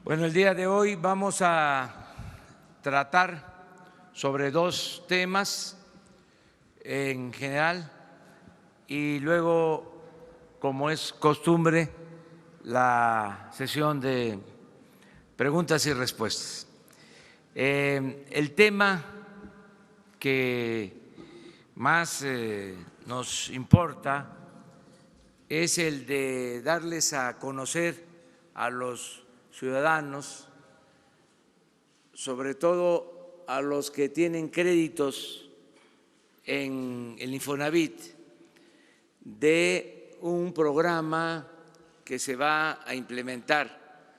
Bueno, el día de hoy vamos a tratar sobre dos temas en general y luego, como es costumbre, la sesión de preguntas y respuestas. El tema que más nos importa es el de darles a conocer a los ciudadanos, sobre todo a los que tienen créditos en el Infonavit, de un programa que se va a implementar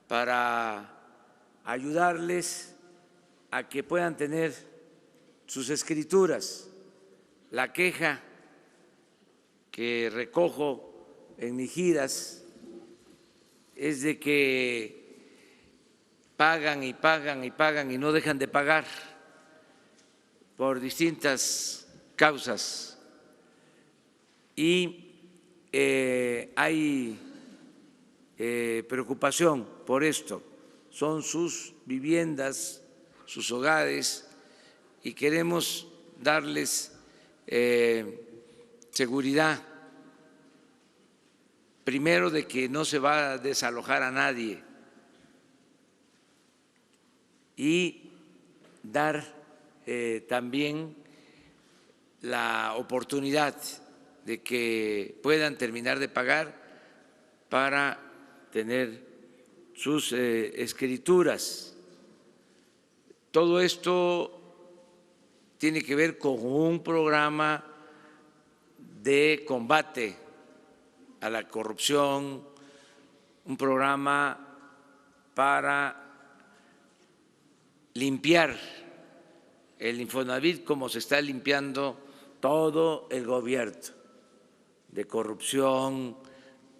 para ayudarles a que puedan tener sus escrituras. La queja que recojo en mis giras es de que pagan y pagan y pagan y no dejan de pagar por distintas causas. Y hay preocupación por esto. Son sus viviendas, sus hogares, y queremos darles seguridad, primero, de que no se va a desalojar a nadie, y dar también la oportunidad de que puedan terminar de pagar para tener sus escrituras. Todo esto tiene que ver con un programa de combate a la corrupción, un programa para limpiar el Infonavit como se está limpiando todo el gobierno, de corrupción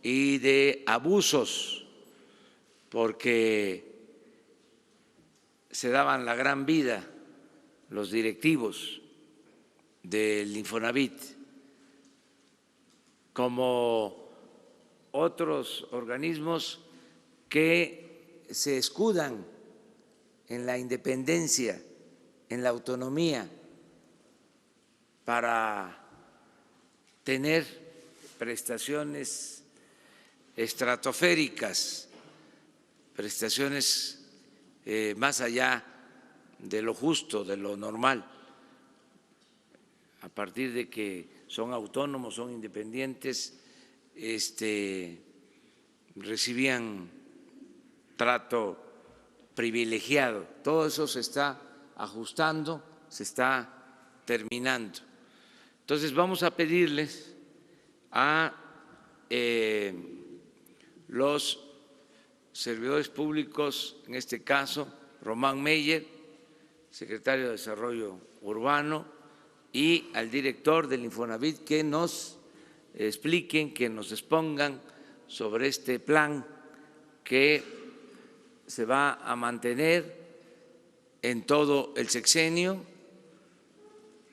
y de abusos, porque se daban la gran vida los directivos del Infonavit, como otros organismos que se escudan en la independencia, en la autonomía, para tener prestaciones estratosféricas, prestaciones más allá de lo justo, de lo normal, a partir de que son autónomos, son independientes, recibían trato privilegiado. Todo eso se está ajustando, se está terminando. Entonces vamos a pedirles a los servidores públicos, en este caso Román Meyer, secretario de Desarrollo Urbano, y al director del Infonavit, que nos expliquen, que nos expongan sobre este plan que se va a mantener en todo el sexenio.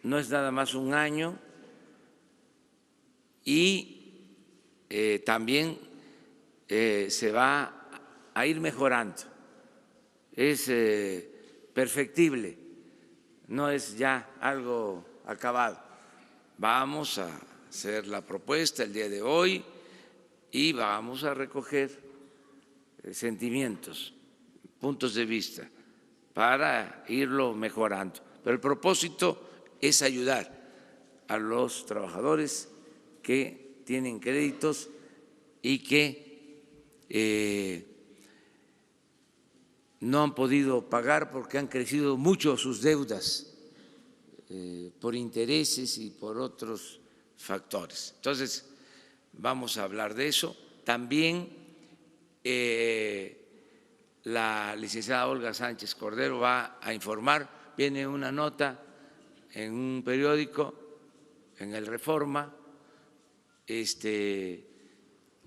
No es nada más un año, y también se va a ir mejorando. Es perfectible, no es ya algo acabado. Vamos a hacer la propuesta el día de hoy y vamos a recoger sentimientos, puntos de vista, para irlo mejorando. Pero el propósito es ayudar a los trabajadores que tienen créditos y que no han podido pagar porque han crecido mucho sus deudas por intereses y por otros factores. Entonces, vamos a hablar de eso. También la licenciada Olga Sánchez Cordero va a informar, viene una nota en un periódico, en el Reforma,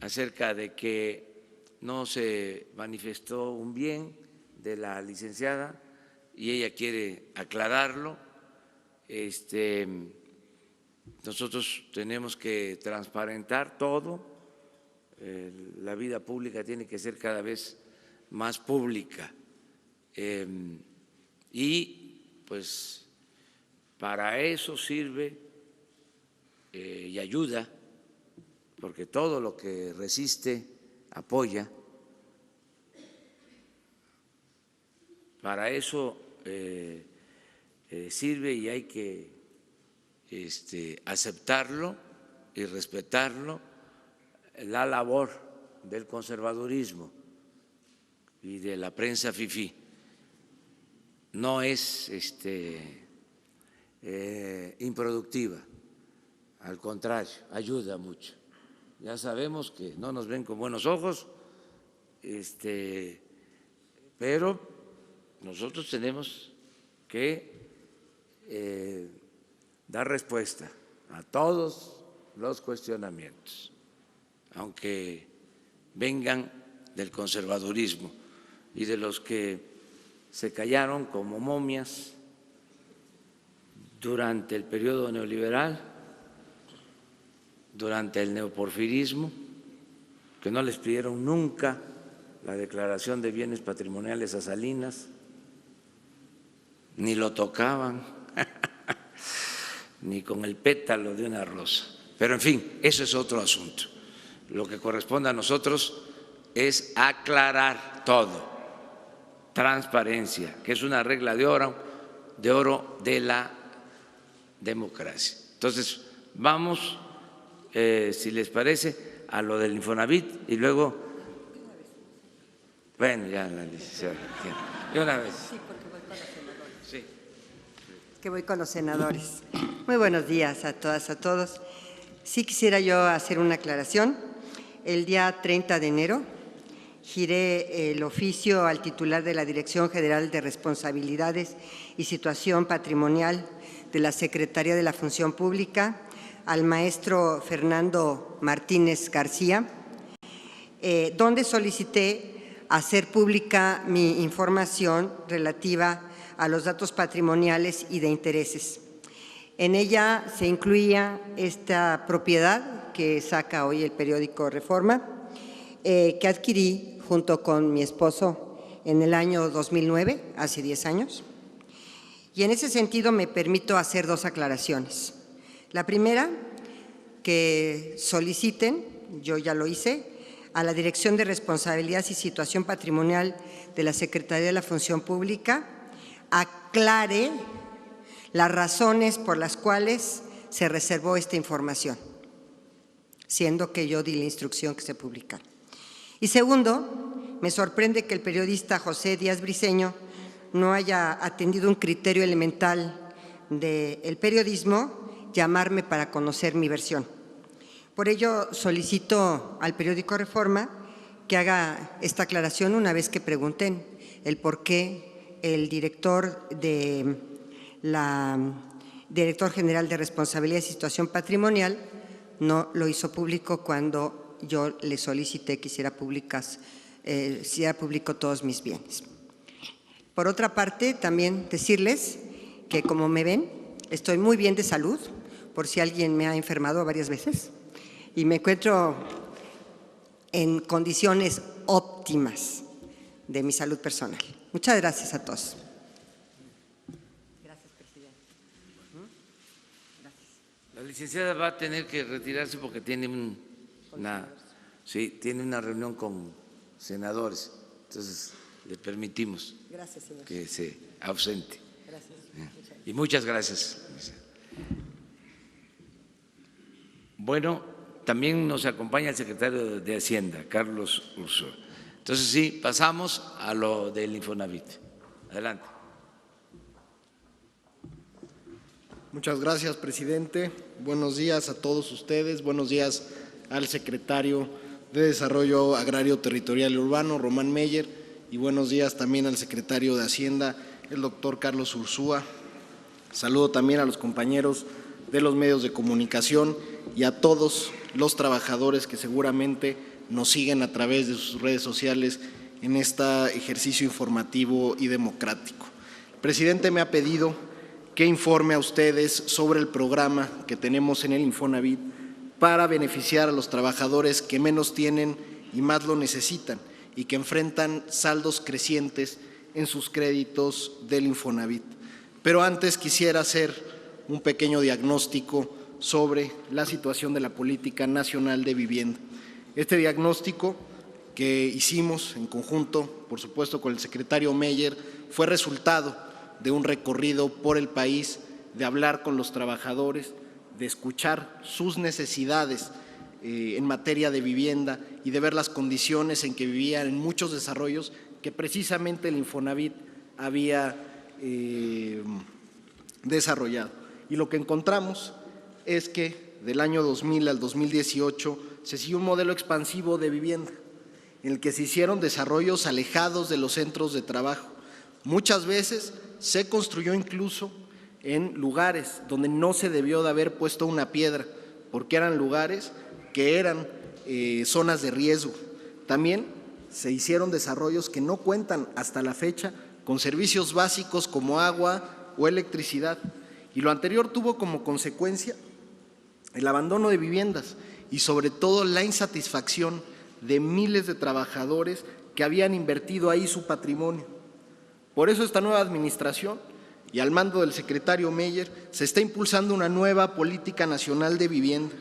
acerca de que no se manifestó un bien de la licenciada y ella quiere aclararlo. Nosotros tenemos que transparentar todo, la vida pública tiene que ser cada vez más pública. Y pues para eso sirve y ayuda, porque todo lo que resiste apoya. Para eso sirve y hay que aceptarlo y respetarlo, la labor del conservadurismo y de la prensa fifí. No es improductiva, al contrario, ayuda mucho. Ya sabemos que no nos ven con buenos ojos, pero nosotros tenemos que dar respuesta a todos los cuestionamientos, aunque vengan del conservadurismo y de los que se callaron como momias durante el periodo neoliberal, durante el neoporfirismo, que no les pidieron nunca la declaración de bienes patrimoniales a Salinas, ni lo tocaban, ni con el pétalo de una rosa. Pero en fin, eso es otro asunto. Lo que corresponde a nosotros es aclarar todo, transparencia, que es una regla de oro de la democracia. Entonces, vamos, si les parece, a lo del Infonavit y luego, bueno, ya la licenciada, de una vez. Sí, porque voy con los senadores. Sí. Que voy con los senadores. Muy buenos días a todas, a todos. Sí quisiera yo hacer una aclaración. El día 30 de enero giré el oficio al titular de la Dirección General de Responsabilidades y Situación Patrimonial de la Secretaría de la Función Pública, al maestro Fernando Martínez García, donde solicité hacer pública mi información relativa a los datos patrimoniales y de intereses. En ella se incluía esta propiedad que saca hoy el periódico Reforma, que adquirí junto con mi esposo en el año 2009, hace 10 años. Y en ese sentido me permito hacer dos aclaraciones. La primera, que soliciten, yo ya lo hice, a la Dirección de Responsabilidad y Situación Patrimonial de la Secretaría de la Función Pública, aclare las razones por las cuales se reservó esta información, siendo que yo di la instrucción que se publicara. Y segundo, me sorprende que el periodista José Díaz Briceño no haya atendido un criterio elemental del periodismo, llamarme para conocer mi versión. Por ello, solicito al periódico Reforma que haga esta aclaración una vez que pregunten el por qué el director general de Responsabilidad y Situación Patrimonial no lo hizo público cuando yo le solicité que hiciera público todos mis bienes. Por otra parte, también decirles que, como me ven, estoy muy bien de salud, por si alguien me ha enfermado varias veces, y me encuentro en condiciones óptimas de mi salud personal. Muchas gracias a todos. Gracias, presidente. Gracias. La licenciada va a tener que retirarse porque tiene tiene una reunión con senadores, entonces le permitimos que se ausente. Gracias. Y muchas gracias. Bueno, también nos acompaña el secretario de Hacienda, Carlos Ursúa. Entonces, sí, pasamos a lo del Infonavit. Adelante. Muchas gracias, presidente. Buenos días a todos ustedes. Buenos días al secretario de Desarrollo Agrario, Territorial y Urbano, Román Meyer, y buenos días también al secretario de Hacienda, el doctor Carlos Ursúa. Saludo también a los compañeros de los medios de comunicación y a todos los trabajadores que seguramente nos siguen a través de sus redes sociales en este ejercicio informativo y democrático. El presidente me ha pedido que informe a ustedes sobre el programa que tenemos en el Infonavit para beneficiar a los trabajadores que menos tienen y más lo necesitan, y que enfrentan saldos crecientes en sus créditos del Infonavit. Pero antes quisiera hacer un pequeño diagnóstico sobre la situación de la política nacional de vivienda. Este diagnóstico que hicimos en conjunto, por supuesto, con el secretario Meyer, fue resultado de un recorrido por el país, de hablar con los trabajadores, de escuchar sus necesidades en materia de vivienda y de ver las condiciones en que vivían en muchos desarrollos que precisamente el Infonavit había desarrollado. Y lo que encontramos es que del año 2000 al 2018 se siguió un modelo expansivo de vivienda, en el que se hicieron desarrollos alejados de los centros de trabajo. Muchas veces se construyó incluso en lugares donde no se debió de haber puesto una piedra, porque eran lugares que eran zonas de riesgo. También se hicieron desarrollos que no cuentan hasta la fecha con servicios básicos como agua o electricidad. Y lo anterior tuvo como consecuencia el abandono de viviendas y sobre todo la insatisfacción de miles de trabajadores que habían invertido ahí su patrimonio. Por eso esta nueva administración y al mando del secretario Meyer se está impulsando una nueva política nacional de vivienda.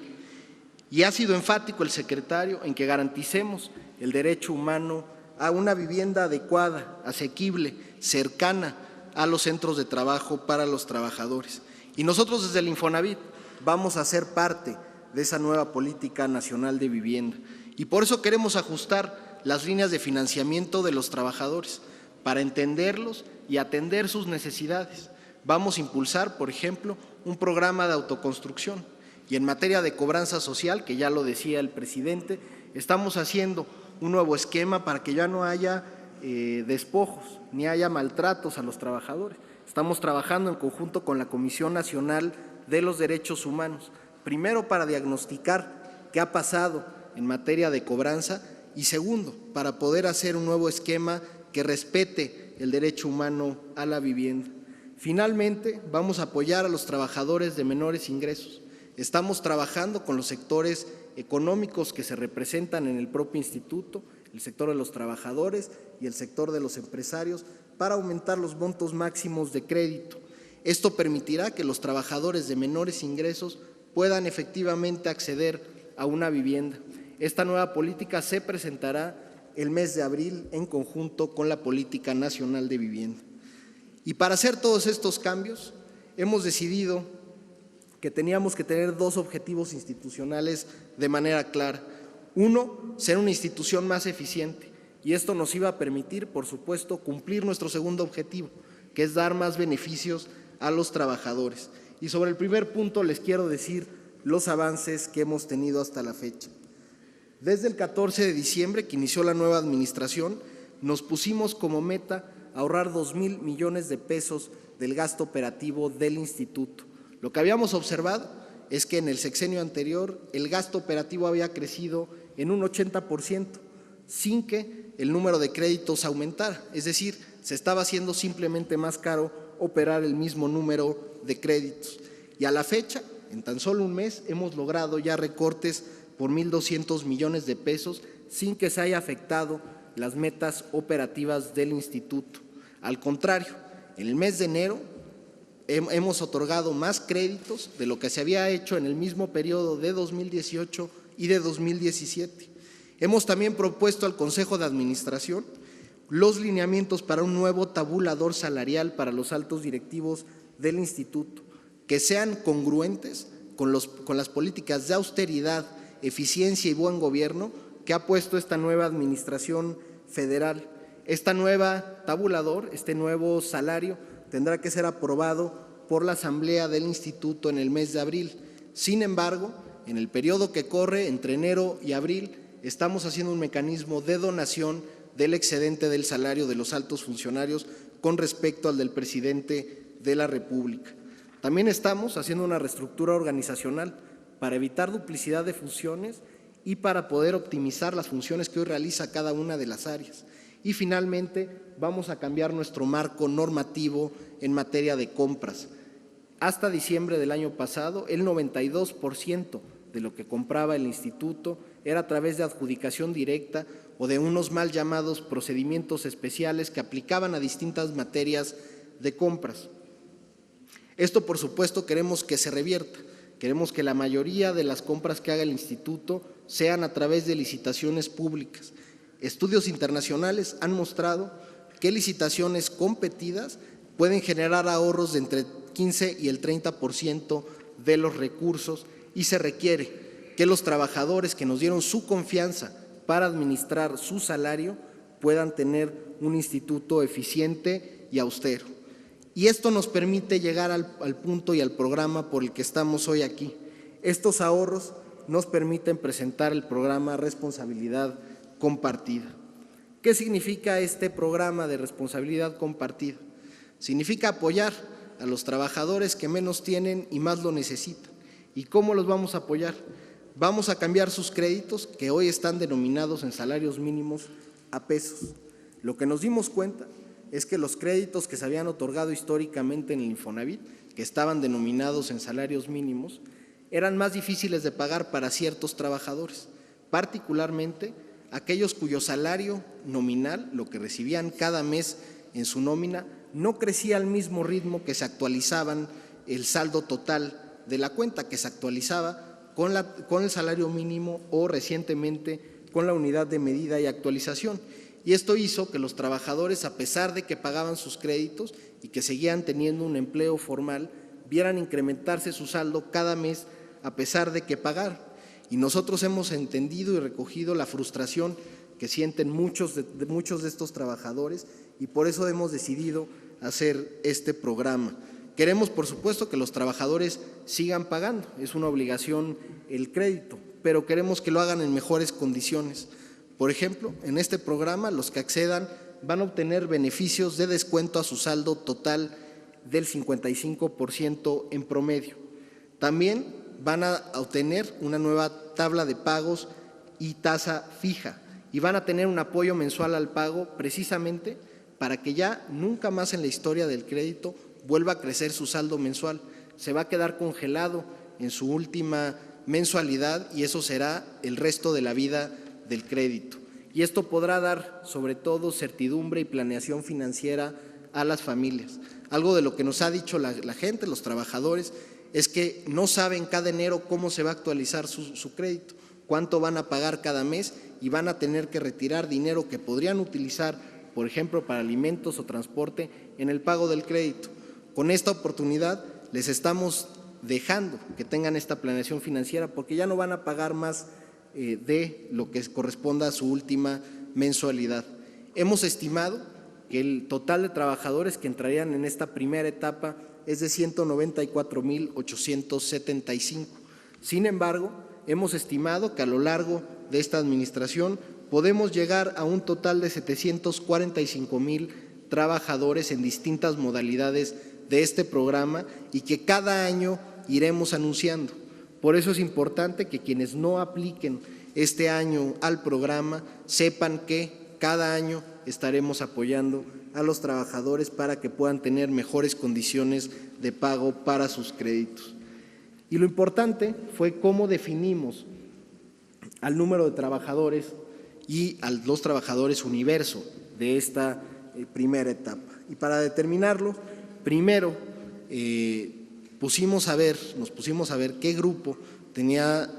Y ha sido enfático el secretario en que garanticemos el derecho humano a una vivienda adecuada, asequible, cercana a los centros de trabajo para los trabajadores. Y nosotros desde el Infonavit vamos a ser parte de esa nueva política nacional de vivienda. Y por eso queremos ajustar las líneas de financiamiento de los trabajadores, para entenderlos y atender sus necesidades. Vamos a impulsar, por ejemplo, un programa de autoconstrucción. Y en materia de cobranza social, que ya lo decía el presidente, estamos haciendo un nuevo esquema para que ya no haya despojos, ni haya maltratos a los trabajadores. Estamos trabajando en conjunto con la Comisión Nacional de los Derechos Humanos, primero para diagnosticar qué ha pasado en materia de cobranza y segundo, para poder hacer un nuevo esquema que respete el derecho humano a la vivienda. Finalmente, vamos a apoyar a los trabajadores de menores ingresos. Estamos trabajando con los sectores económicos que se representan en el propio instituto, el sector de los trabajadores y el sector de los empresarios, para aumentar los montos máximos de crédito. Esto permitirá que los trabajadores de menores ingresos puedan efectivamente acceder a una vivienda. Esta nueva política se presentará el mes de abril en conjunto con la Política Nacional de Vivienda. Y para hacer todos estos cambios, hemos decidido que teníamos que tener dos objetivos institucionales de manera clara. Uno, ser una institución más eficiente, y esto nos iba a permitir, por supuesto, cumplir nuestro segundo objetivo, que es dar más beneficios a los trabajadores. Y sobre el primer punto les quiero decir los avances que hemos tenido hasta la fecha. Desde el 14 de diciembre, que inició la nueva administración, nos pusimos como meta ahorrar 2,000 millones de pesos del gasto operativo del instituto. Lo que habíamos observado es que en el sexenio anterior el gasto operativo había crecido en un 80%, sin que el número de créditos aumentara, es decir, se estaba haciendo simplemente más caro operar el mismo número de créditos. Y a la fecha, en tan solo un mes, hemos logrado ya recortes por 1,200 millones de pesos sin que se haya afectado las metas operativas del instituto. Al contrario, en el mes de enero hemos otorgado más créditos de lo que se había hecho en el mismo periodo de 2018 y de 2017. Hemos también propuesto al Consejo de Administración los lineamientos para un nuevo tabulador salarial para los altos directivos del instituto, que sean congruentes con las políticas de austeridad, eficiencia y buen gobierno que ha puesto esta nueva administración federal. Esta nueva tabulador, este nuevo salario, tendrá que ser aprobado por la Asamblea del Instituto en el mes de abril. Sin embargo, en el periodo que corre entre enero y abril, estamos haciendo un mecanismo de donación del excedente del salario de los altos funcionarios con respecto al del presidente de la República. También estamos haciendo una reestructura organizacional para evitar duplicidad de funciones y para poder optimizar las funciones que hoy realiza cada una de las áreas. Y finalmente vamos a cambiar nuestro marco normativo en materia de compras. Hasta diciembre del año pasado, el 92% de lo que compraba el instituto era a través de adjudicación directa o de unos mal llamados procedimientos especiales que aplicaban a distintas materias de compras. Esto, por supuesto, queremos que se revierta. Queremos que la mayoría de las compras que haga el instituto sean a través de licitaciones públicas. Estudios internacionales han mostrado que licitaciones competidas pueden generar ahorros de entre 15 y el 30% de los recursos, y se requiere que los trabajadores que nos dieron su confianza para administrar su salario puedan tener un instituto eficiente y austero. Y esto nos permite llegar al punto y al programa por el que estamos hoy aquí. Estos ahorros nos permiten presentar el programa Responsabilidad Compartida. ¿Qué significa este programa de responsabilidad compartida? Significa apoyar a los trabajadores que menos tienen y más lo necesitan. ¿Y cómo los vamos a apoyar? Vamos a cambiar sus créditos, que hoy están denominados en salarios mínimos, a pesos. Lo que nos dimos cuenta es que los créditos que se habían otorgado históricamente en el Infonavit, que estaban denominados en salarios mínimos, eran más difíciles de pagar para ciertos trabajadores, particularmente aquellos cuyo salario nominal, lo que recibían cada mes en su nómina, no crecía al mismo ritmo que se actualizaban el saldo total de la cuenta, que se actualizaba con el salario mínimo o recientemente con la unidad de medida y actualización. Y esto hizo que los trabajadores, a pesar de que pagaban sus créditos y que seguían teniendo un empleo formal, vieran incrementarse su saldo cada mes a pesar de que pagaran. Y nosotros hemos entendido y recogido la frustración que sienten muchos de estos trabajadores, y por eso hemos decidido hacer este programa. Queremos, por supuesto, que los trabajadores sigan pagando, es una obligación el crédito, pero queremos que lo hagan en mejores condiciones. Por ejemplo, en este programa los que accedan van a obtener beneficios de descuento a su saldo total del 55% en promedio. También van a obtener una nueva tabla de pagos y tasa fija, y van a tener un apoyo mensual al pago precisamente para que ya nunca más en la historia del crédito vuelva a crecer su saldo mensual. Se va a quedar congelado en su última mensualidad y eso será el resto de la vida del crédito. Y esto podrá dar, sobre todo, certidumbre y planeación financiera a las familias. Algo de lo que nos ha dicho la gente, los trabajadores, es que no saben cada enero cómo se va a actualizar su crédito, cuánto van a pagar cada mes, y van a tener que retirar dinero que podrían utilizar, por ejemplo, para alimentos o transporte, en el pago del crédito. Con esta oportunidad les estamos dejando que tengan esta planeación financiera, porque ya no van a pagar más de lo que corresponda a su última mensualidad. Hemos estimado que el total de trabajadores que entrarían en esta primera etapa es de 194,875. Sin embargo, hemos estimado que a lo largo de esta administración podemos llegar a un total de 745,000 trabajadores en distintas modalidades de este programa, y que cada año iremos anunciando. Por eso es importante que quienes no apliquen este año al programa sepan que cada año estaremos apoyando a los trabajadores para que puedan tener mejores condiciones de pago para sus créditos. Y lo importante fue cómo definimos al número de trabajadores y a los trabajadores universo de esta primera etapa. Y para determinarlo, primero nos pusimos a ver qué grupo tenía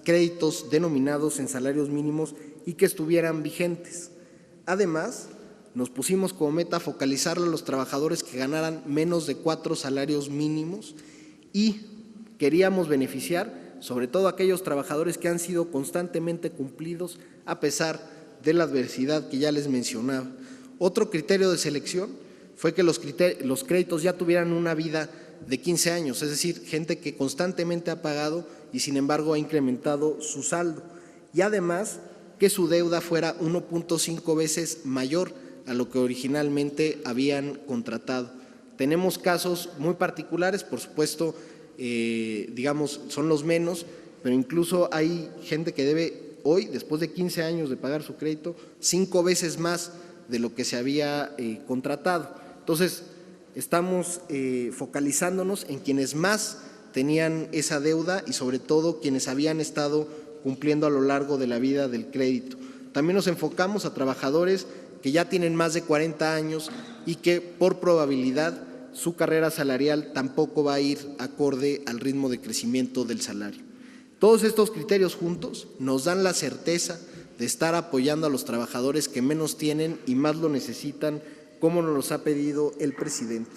créditos denominados en salarios mínimos y que estuvieran vigentes. Además, nos pusimos como meta focalizarlo a los trabajadores que ganaran menos de 4 salarios mínimos, y queríamos beneficiar sobre todo a aquellos trabajadores que han sido constantemente cumplidos a pesar de la adversidad que ya les mencionaba. Otro criterio de selección fue que los créditos ya tuvieran una vida de 15 años, es decir, gente que constantemente ha pagado y sin embargo ha incrementado su saldo, y además que su deuda fuera 1.5 veces mayor a lo que originalmente habían contratado. Tenemos casos muy particulares, por supuesto, son los menos, pero incluso hay gente que debe hoy, después de 15 años de pagar su crédito, 5 veces más de lo que se había contratado. Entonces, estamos focalizándonos en quienes más tenían esa deuda y sobre todo quienes habían estado cumpliendo a lo largo de la vida del crédito. También nos enfocamos a trabajadores que ya tienen más de 40 años y que por probabilidad su carrera salarial tampoco va a ir acorde al ritmo de crecimiento del salario. Todos estos criterios juntos nos dan la certeza de estar apoyando a los trabajadores que menos tienen y más lo necesitan, como nos los ha pedido el presidente.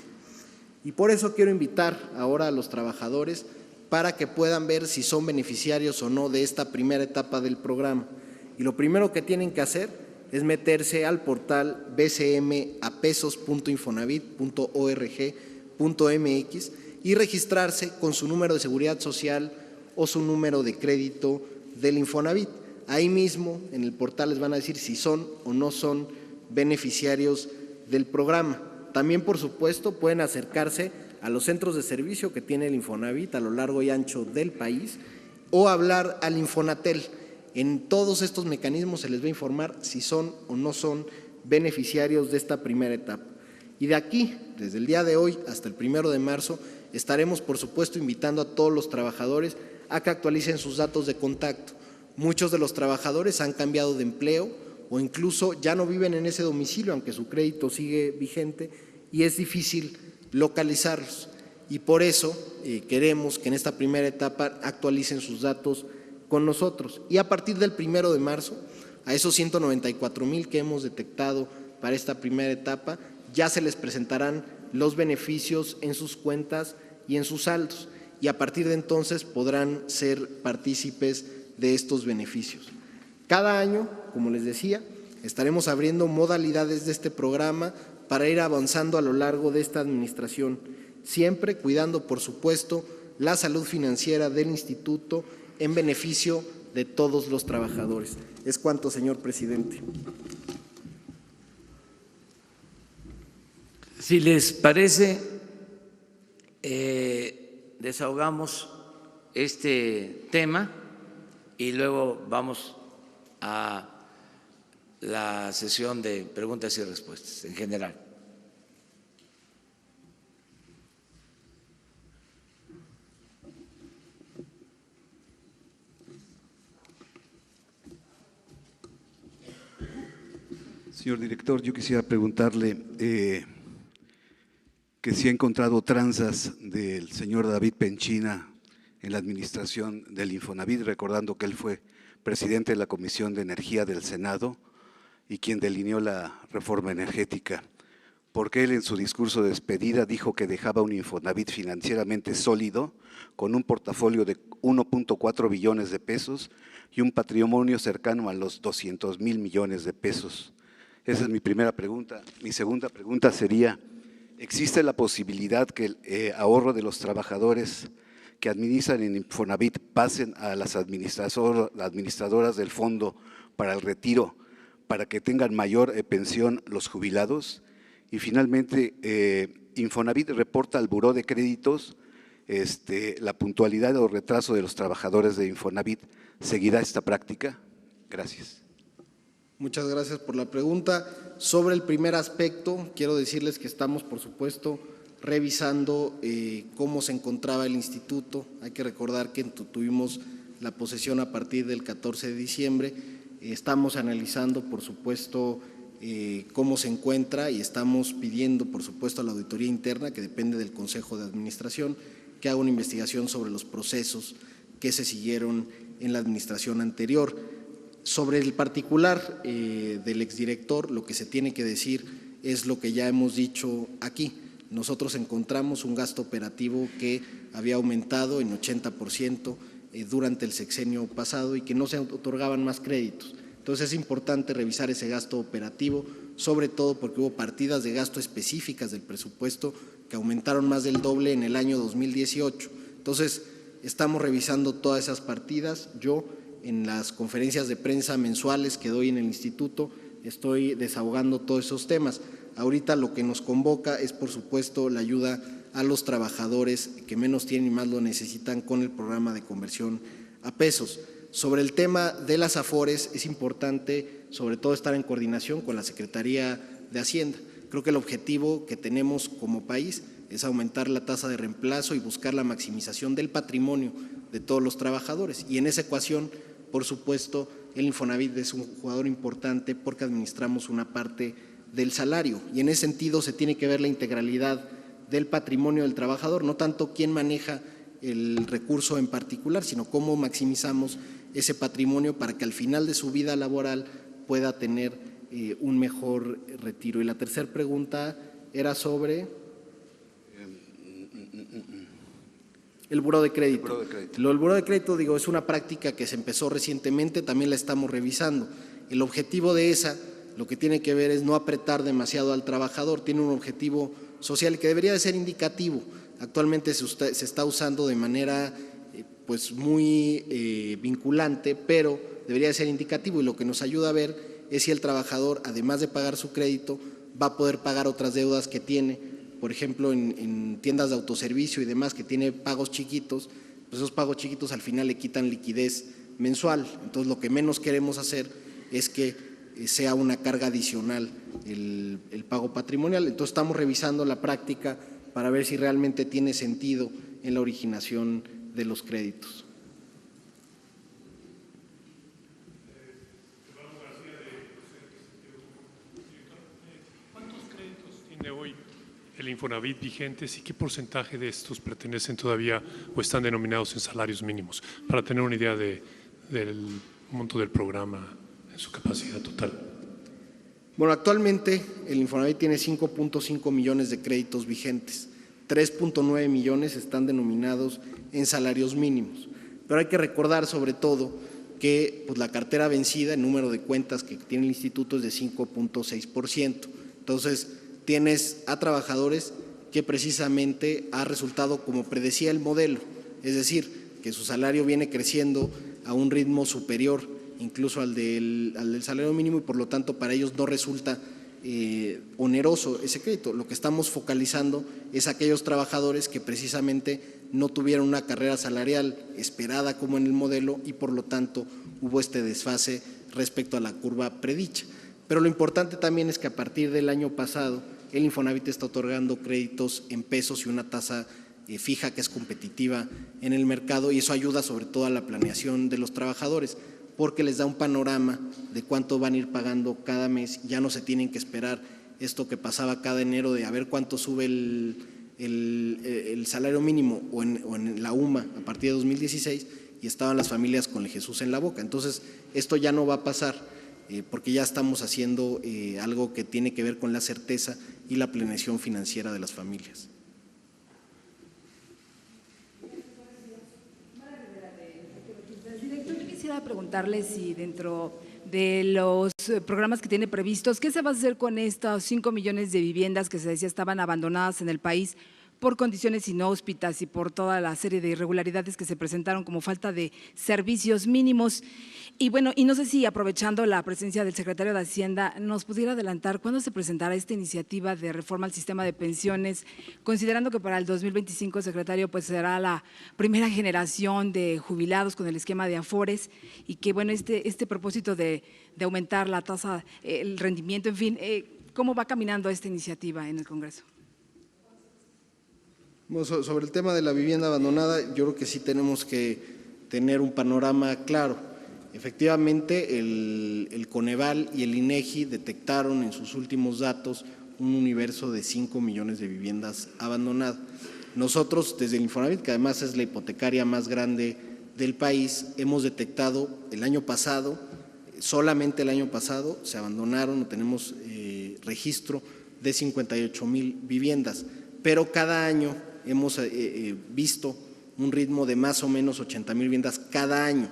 Y por eso quiero invitar ahora a los trabajadores para que puedan ver si son beneficiarios o no de esta primera etapa del programa. Y lo primero que tienen que hacer es meterse al portal bcmapesos.infonavit.org.mx y registrarse con su número de seguridad social o su número de crédito del Infonavit. Ahí mismo en el portal les van a decir si son o no son beneficiarios del programa. También, por supuesto, pueden acercarse a los centros de servicio que tiene el Infonavit a lo largo y ancho del país o hablar al Infonatel. En todos estos mecanismos se les va a informar si son o no son beneficiarios de esta primera etapa. Y de aquí, desde el día de hoy hasta el 1 de marzo, estaremos, por supuesto, invitando a todos los trabajadores a que actualicen sus datos de contacto. Muchos de los trabajadores han cambiado de empleo o incluso ya no viven en ese domicilio, aunque su crédito sigue vigente, y es difícil localizarlos. Y por eso queremos que en esta primera etapa actualicen sus datos con nosotros. Y a partir del 1 de marzo, a esos 194,000 que hemos detectado para esta primera etapa, ya se les presentarán los beneficios en sus cuentas y en sus saldos. Y a partir de entonces podrán ser partícipes de estos beneficios. Cada año, como les decía, estaremos abriendo modalidades de este programa para ir avanzando a lo largo de esta administración, siempre cuidando, por supuesto, la salud financiera del instituto en beneficio de todos los trabajadores. Es cuanto, señor presidente. Si les parece, desahogamos este tema y luego vamos a la sesión de preguntas y respuestas en general. Señor director, yo quisiera preguntarle que si ha encontrado tranzas del señor David Penchina en la administración del Infonavit, recordando que él fue presidente de la Comisión de Energía del Senado y quien delineó la reforma energética, porque él en su discurso de despedida dijo que dejaba un Infonavit financieramente sólido, con un portafolio de 1.4 billones de pesos y un patrimonio cercano a los 200,000 millones de pesos. Esa es mi primera pregunta. Mi segunda pregunta sería, ¿existe la posibilidad que el ahorro de los trabajadores que administran en Infonavit pasen a las administradoras del fondo para el retiro, para que tengan mayor pensión los jubilados? Y finalmente, Infonavit reporta al Buró de Créditos la puntualidad o retraso de los trabajadores de Infonavit. ¿Seguirá esta práctica? Gracias. Muchas gracias por la pregunta. Sobre el primer aspecto, quiero decirles que estamos, por supuesto, revisando cómo se encontraba el instituto. Hay que recordar que tuvimos la posesión a partir del 14 de diciembre. Estamos analizando, por supuesto, cómo se encuentra y estamos pidiendo, por supuesto, a la auditoría interna, que depende del Consejo de Administración, que haga una investigación sobre los procesos que se siguieron en la administración anterior. Sobre el particular del exdirector, lo que se tiene que decir es lo que ya hemos dicho aquí. Nosotros encontramos un gasto operativo que había aumentado en 80% durante el sexenio pasado y que no se otorgaban más créditos. Entonces es importante revisar ese gasto operativo, sobre todo porque hubo partidas de gasto específicas del presupuesto que aumentaron más del doble en el año 2018. Entonces estamos revisando todas esas partidas. Yo, en las conferencias de prensa mensuales que doy en el instituto, estoy desahogando todos esos temas. Ahorita lo que nos convoca es, por supuesto, la ayuda a los trabajadores que menos tienen y más lo necesitan con el programa de conversión a pesos. Sobre el tema de las Afores, es importante, sobre todo, estar en coordinación con la Secretaría de Hacienda. Creo que el objetivo que tenemos como país es aumentar la tasa de reemplazo y buscar la maximización del patrimonio de todos los trabajadores. Y en esa ecuación, por supuesto, el Infonavit es un jugador importante porque administramos una parte del salario y en ese sentido se tiene que ver la integralidad del patrimonio del trabajador, no tanto quién maneja el recurso en particular, sino cómo maximizamos ese patrimonio para que al final de su vida laboral pueda tener un mejor retiro. Y la tercera pregunta era sobre el buró de crédito. El buró de crédito, digo, es una práctica que se empezó recientemente, también la estamos revisando. El objetivo de esa, lo que tiene que ver es no apretar demasiado al trabajador, tiene un objetivo social que debería de ser indicativo. Actualmente se está usando de manera pues muy vinculante, pero debería de ser indicativo y lo que nos ayuda a ver es si el trabajador, además de pagar su crédito, va a poder pagar otras deudas que tiene, por ejemplo, en tiendas de autoservicio y demás, que tiene pagos chiquitos, pues esos pagos chiquitos al final le quitan liquidez mensual. Entonces, lo que menos queremos hacer es que sea una carga adicional el pago patrimonial. Entonces, estamos revisando la práctica para ver si realmente tiene sentido en la originación de los créditos. Hoy el Infonavit vigentes y qué porcentaje de estos pertenecen todavía o están denominados en salarios mínimos, para tener una idea del monto del programa en su capacidad total. Bueno, actualmente el Infonavit tiene 5.5 millones de créditos vigentes, 3.9 millones están denominados en salarios mínimos, pero hay que recordar sobre todo que pues, la cartera vencida, el número de cuentas que tiene el instituto es de 5.6%, entonces tienes a trabajadores que precisamente ha resultado como predecía el modelo, es decir, que su salario viene creciendo a un ritmo superior incluso al del salario mínimo y por lo tanto para ellos no resulta oneroso ese crédito. Lo que estamos focalizando es aquellos trabajadores que precisamente no tuvieron una carrera salarial esperada como en el modelo y por lo tanto hubo este desfase respecto a la curva predicha. Pero lo importante también es que a partir del año pasado el Infonavit está otorgando créditos en pesos y una tasa fija que es competitiva en el mercado y eso ayuda sobre todo a la planeación de los trabajadores porque les da un panorama de cuánto van a ir pagando cada mes, ya no se tienen que esperar esto que pasaba cada enero de a ver cuánto sube el salario mínimo o en la UMA a partir de 2016 y estaban las familias con el Jesús en la boca. Entonces esto ya no va a pasar porque ya estamos haciendo algo que tiene que ver con la certeza y la planeación financiera de las familias. Director, yo quisiera preguntarle si dentro de los programas que tiene previstos, ¿qué se va a hacer con estos 5 millones de viviendas que se decía estaban abandonadas en el país por condiciones inhóspitas y por toda la serie de irregularidades que se presentaron como falta de servicios mínimos? Y bueno, y no sé si aprovechando la presencia del secretario de Hacienda, nos pudiera adelantar cuándo se presentará esta iniciativa de reforma al sistema de pensiones, considerando que para el 2025, secretario, pues será la primera generación de jubilados con el esquema de Afores y que bueno, este propósito de aumentar la tasa, el rendimiento, en fin, ¿cómo va caminando esta iniciativa en el Congreso? Bueno, sobre el tema de la vivienda abandonada, yo creo que sí tenemos que tener un panorama claro. Efectivamente, el Coneval y el INEGI detectaron en sus últimos datos un universo de 5 millones de viviendas abandonadas. Nosotros, desde el Infonavit, que además es la hipotecaria más grande del país, hemos detectado el año pasado, solamente el año pasado, se abandonaron, no tenemos registro de 58,000 viviendas, pero cada año hemos visto un ritmo de más o menos 80,000 viviendas cada año,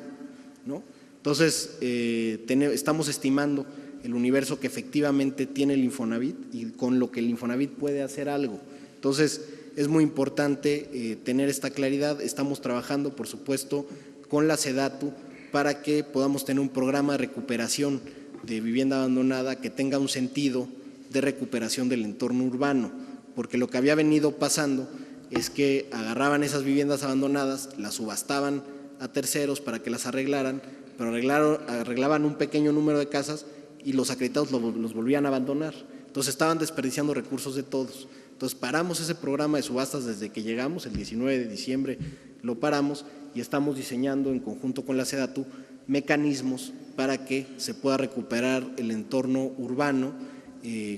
¿no? Entonces, estamos estimando el universo que efectivamente tiene el Infonavit y con lo que el Infonavit puede hacer algo. Entonces, es muy importante tener esta claridad. Estamos trabajando, por supuesto, con la SEDATU para que podamos tener un programa de recuperación de vivienda abandonada que tenga un sentido de recuperación del entorno urbano, porque lo que había venido pasando es que agarraban esas viviendas abandonadas, las subastaban a terceros para que las arreglaran, pero arreglaban un pequeño número de casas y los acreditados los volvían a abandonar. Entonces estaban desperdiciando recursos de todos. Entonces paramos ese programa de subastas desde que llegamos, el 19 de diciembre lo paramos y estamos diseñando en conjunto con la SEDATU mecanismos para que se pueda recuperar el entorno urbano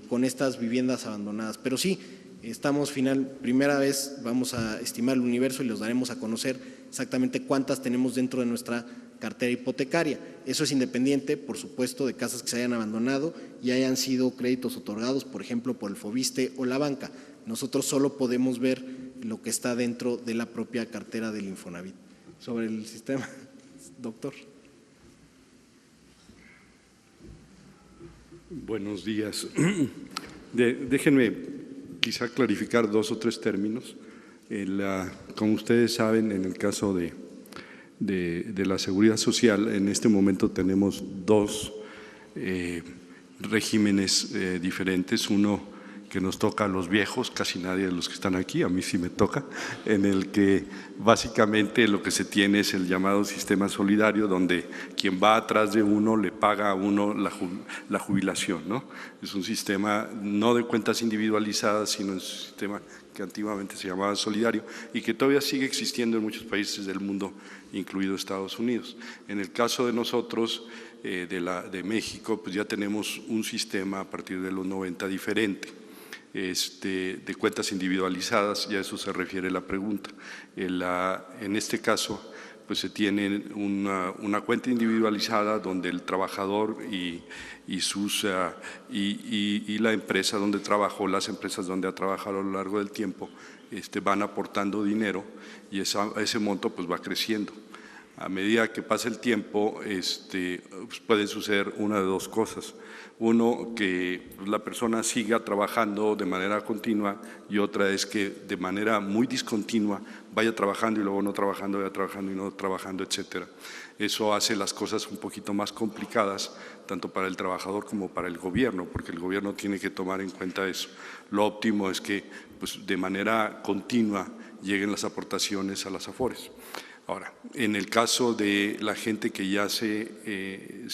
con estas viviendas abandonadas. Pero sí, estamos primera vez vamos a estimar el universo y los daremos a conocer exactamente cuántas tenemos dentro de nuestra cartera hipotecaria. Eso es independiente, por supuesto, de casas que se hayan abandonado y hayan sido créditos otorgados, por ejemplo, por el Fobiste o la banca. Nosotros solo podemos ver lo que está dentro de la propia cartera del Infonavit. Sobre el sistema, doctor. Buenos días. Déjenme quizá clarificar 2 o 3 términos. Como ustedes saben, en el caso de la seguridad social, en este momento tenemos 2 regímenes diferentes. Uno que nos toca a los viejos, casi nadie de los que están aquí, a mí sí me toca, en el que básicamente lo que se tiene es el llamado sistema solidario, donde quien va atrás de uno le paga a uno la jubilación, ¿no? Es un sistema no de cuentas individualizadas, sino un sistema que antiguamente se llamaba solidario y que todavía sigue existiendo en muchos países del mundo, incluido Estados Unidos. En el caso de nosotros, de México, pues ya tenemos un sistema a partir de los 90 diferente. De cuentas individualizadas, ya a eso se refiere la pregunta. En este caso, pues se tiene una cuenta individualizada donde el trabajador y la empresa donde trabajó, las empresas donde ha trabajado a lo largo del tiempo, van aportando dinero y ese monto pues va creciendo. A medida que pasa el tiempo, pues pueden suceder una de 2 cosas. Uno, que la persona siga trabajando de manera continua, y otra es que de manera muy discontinua vaya trabajando y luego no trabajando, vaya trabajando y no trabajando, etcétera. Eso hace las cosas un poquito más complicadas, tanto para el trabajador como para el gobierno, porque el gobierno tiene que tomar en cuenta eso. Lo óptimo es que pues, de manera continua lleguen las aportaciones a las AFORES. Ahora, en el caso de la gente que ya se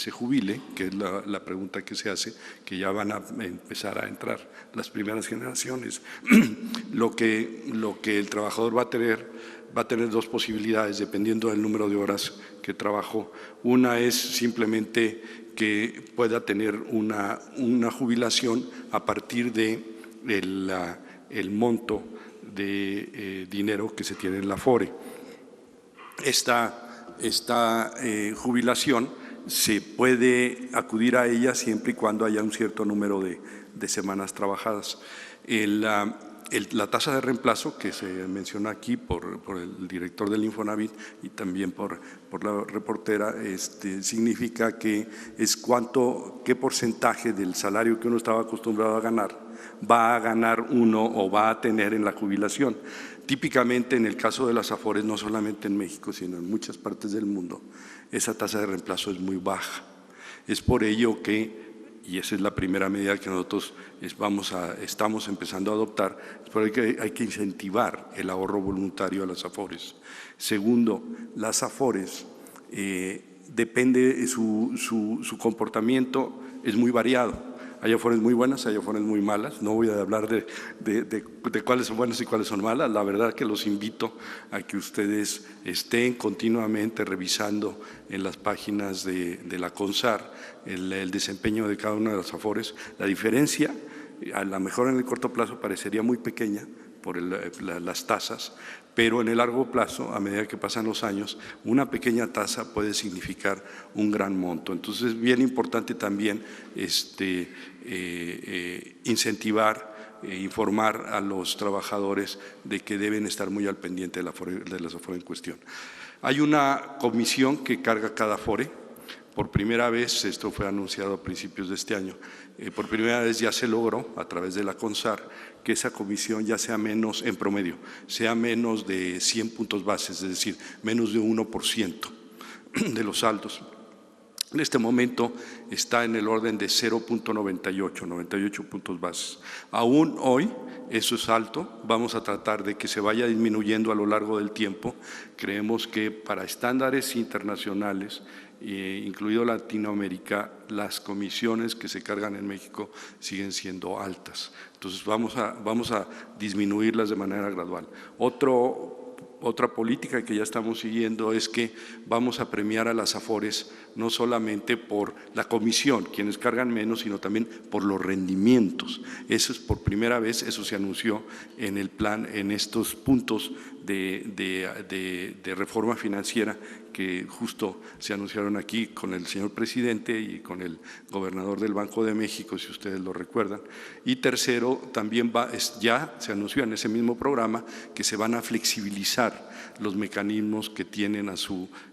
jubile, que es la pregunta que se hace, que ya van a empezar a entrar las primeras generaciones, lo que el trabajador va a tener 2 posibilidades dependiendo del número de horas que trabajó. Una es simplemente que pueda tener una jubilación a partir de el monto de dinero que se tiene en la AFORE. Esta jubilación se puede acudir a ella siempre y cuando haya un cierto número de semanas trabajadas. La tasa de reemplazo que se menciona aquí por el director del Infonavit y también por la reportera, significa que es qué porcentaje del salario que uno estaba acostumbrado a ganar va a ganar uno o va a tener en la jubilación. Típicamente en el caso de las AFORES, no solamente en México, sino en muchas partes del mundo, esa tasa de reemplazo es muy baja. Es por ello que, y esa es la primera medida que nosotros estamos empezando a adoptar, es por ello que hay que incentivar el ahorro voluntario a las AFORES. Segundo, las AFORES, depende su comportamiento, es muy variado. Hay AFORES muy buenas, hay AFORES muy malas. No voy a hablar de cuáles son buenas y cuáles son malas. La verdad que los invito a que ustedes estén continuamente revisando en las páginas de la CONSAR el desempeño de cada una de las AFORES. La diferencia, a lo mejor en el corto plazo parecería muy pequeña por las tasas, pero en el largo plazo, a medida que pasan los años, una pequeña tasa puede significar un gran monto. Entonces es bien importante también incentivar, informar a los trabajadores de que deben estar muy al pendiente de las AFORE en cuestión. Hay una comisión que carga cada AFORE. Por primera vez, esto fue anunciado a principios de este año, por primera vez ya se logró a través de la CONSAR que esa comisión ya sea menos, en promedio, sea menos de 100 puntos bases, es decir, menos de 1% de los saldos. En este momento está en el orden de 0.98, 98 puntos bases. Aún hoy eso es alto, vamos a tratar de que se vaya disminuyendo a lo largo del tiempo. Creemos que para estándares internacionales, incluido Latinoamérica, las comisiones que se cargan en México siguen siendo altas. Entonces vamos a disminuirlas de manera gradual. Otra política que ya estamos siguiendo es que vamos a premiar a las AFORES no solamente por la comisión, quienes cargan menos, sino también por los rendimientos. Eso es por primera vez, eso se anunció en el plan, en estos puntos de reforma financiera que justo se anunciaron aquí con el señor presidente y con el gobernador del Banco de México, si ustedes lo recuerdan. Y tercero, también ya se anunció en ese mismo programa que se van a flexibilizar los mecanismos que tienen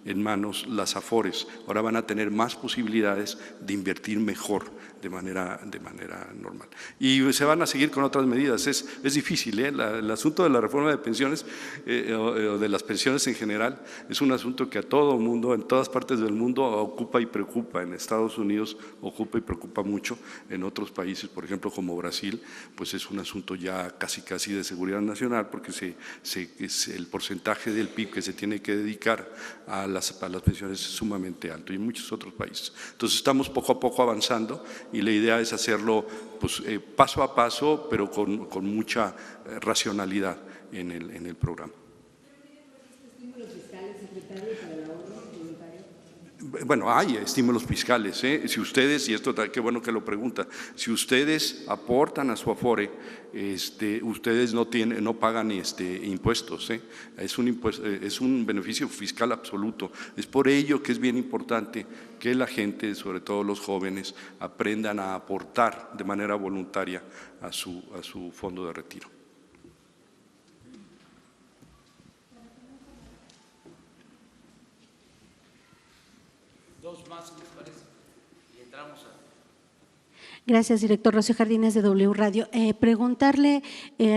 en manos las AFORES. Ahora van a tener más posibilidades de invertir mejor de manera normal. Y se van a seguir con otras medidas. Es difícil, el asunto de la reforma de pensiones o de las pensiones en general es un asunto que a todo mundo, en todas partes del mundo, ocupa y preocupa. En Estados Unidos ocupa y preocupa mucho. En otros países, por ejemplo, como Brasil, pues es un asunto ya casi de seguridad nacional, porque el porcentaje del PIB que se tiene que dedicar a las pensiones es sumamente alto, y en muchos otros países. Entonces estamos poco a poco avanzando y la idea es hacerlo pues, paso a paso, pero con mucha racionalidad en el programa. Bueno, hay estímulos fiscales, si ustedes, y esto qué bueno que lo pregunta, si ustedes aportan a su Afore, ustedes no pagan impuestos, es un beneficio fiscal absoluto. Es por ello que es bien importante que la gente, sobre todo los jóvenes, aprendan a aportar de manera voluntaria a su fondo de retiro. Dos más, ¿les parece? Y entramos a… Gracias, director. Rocío Jardines, de W Radio. Preguntarle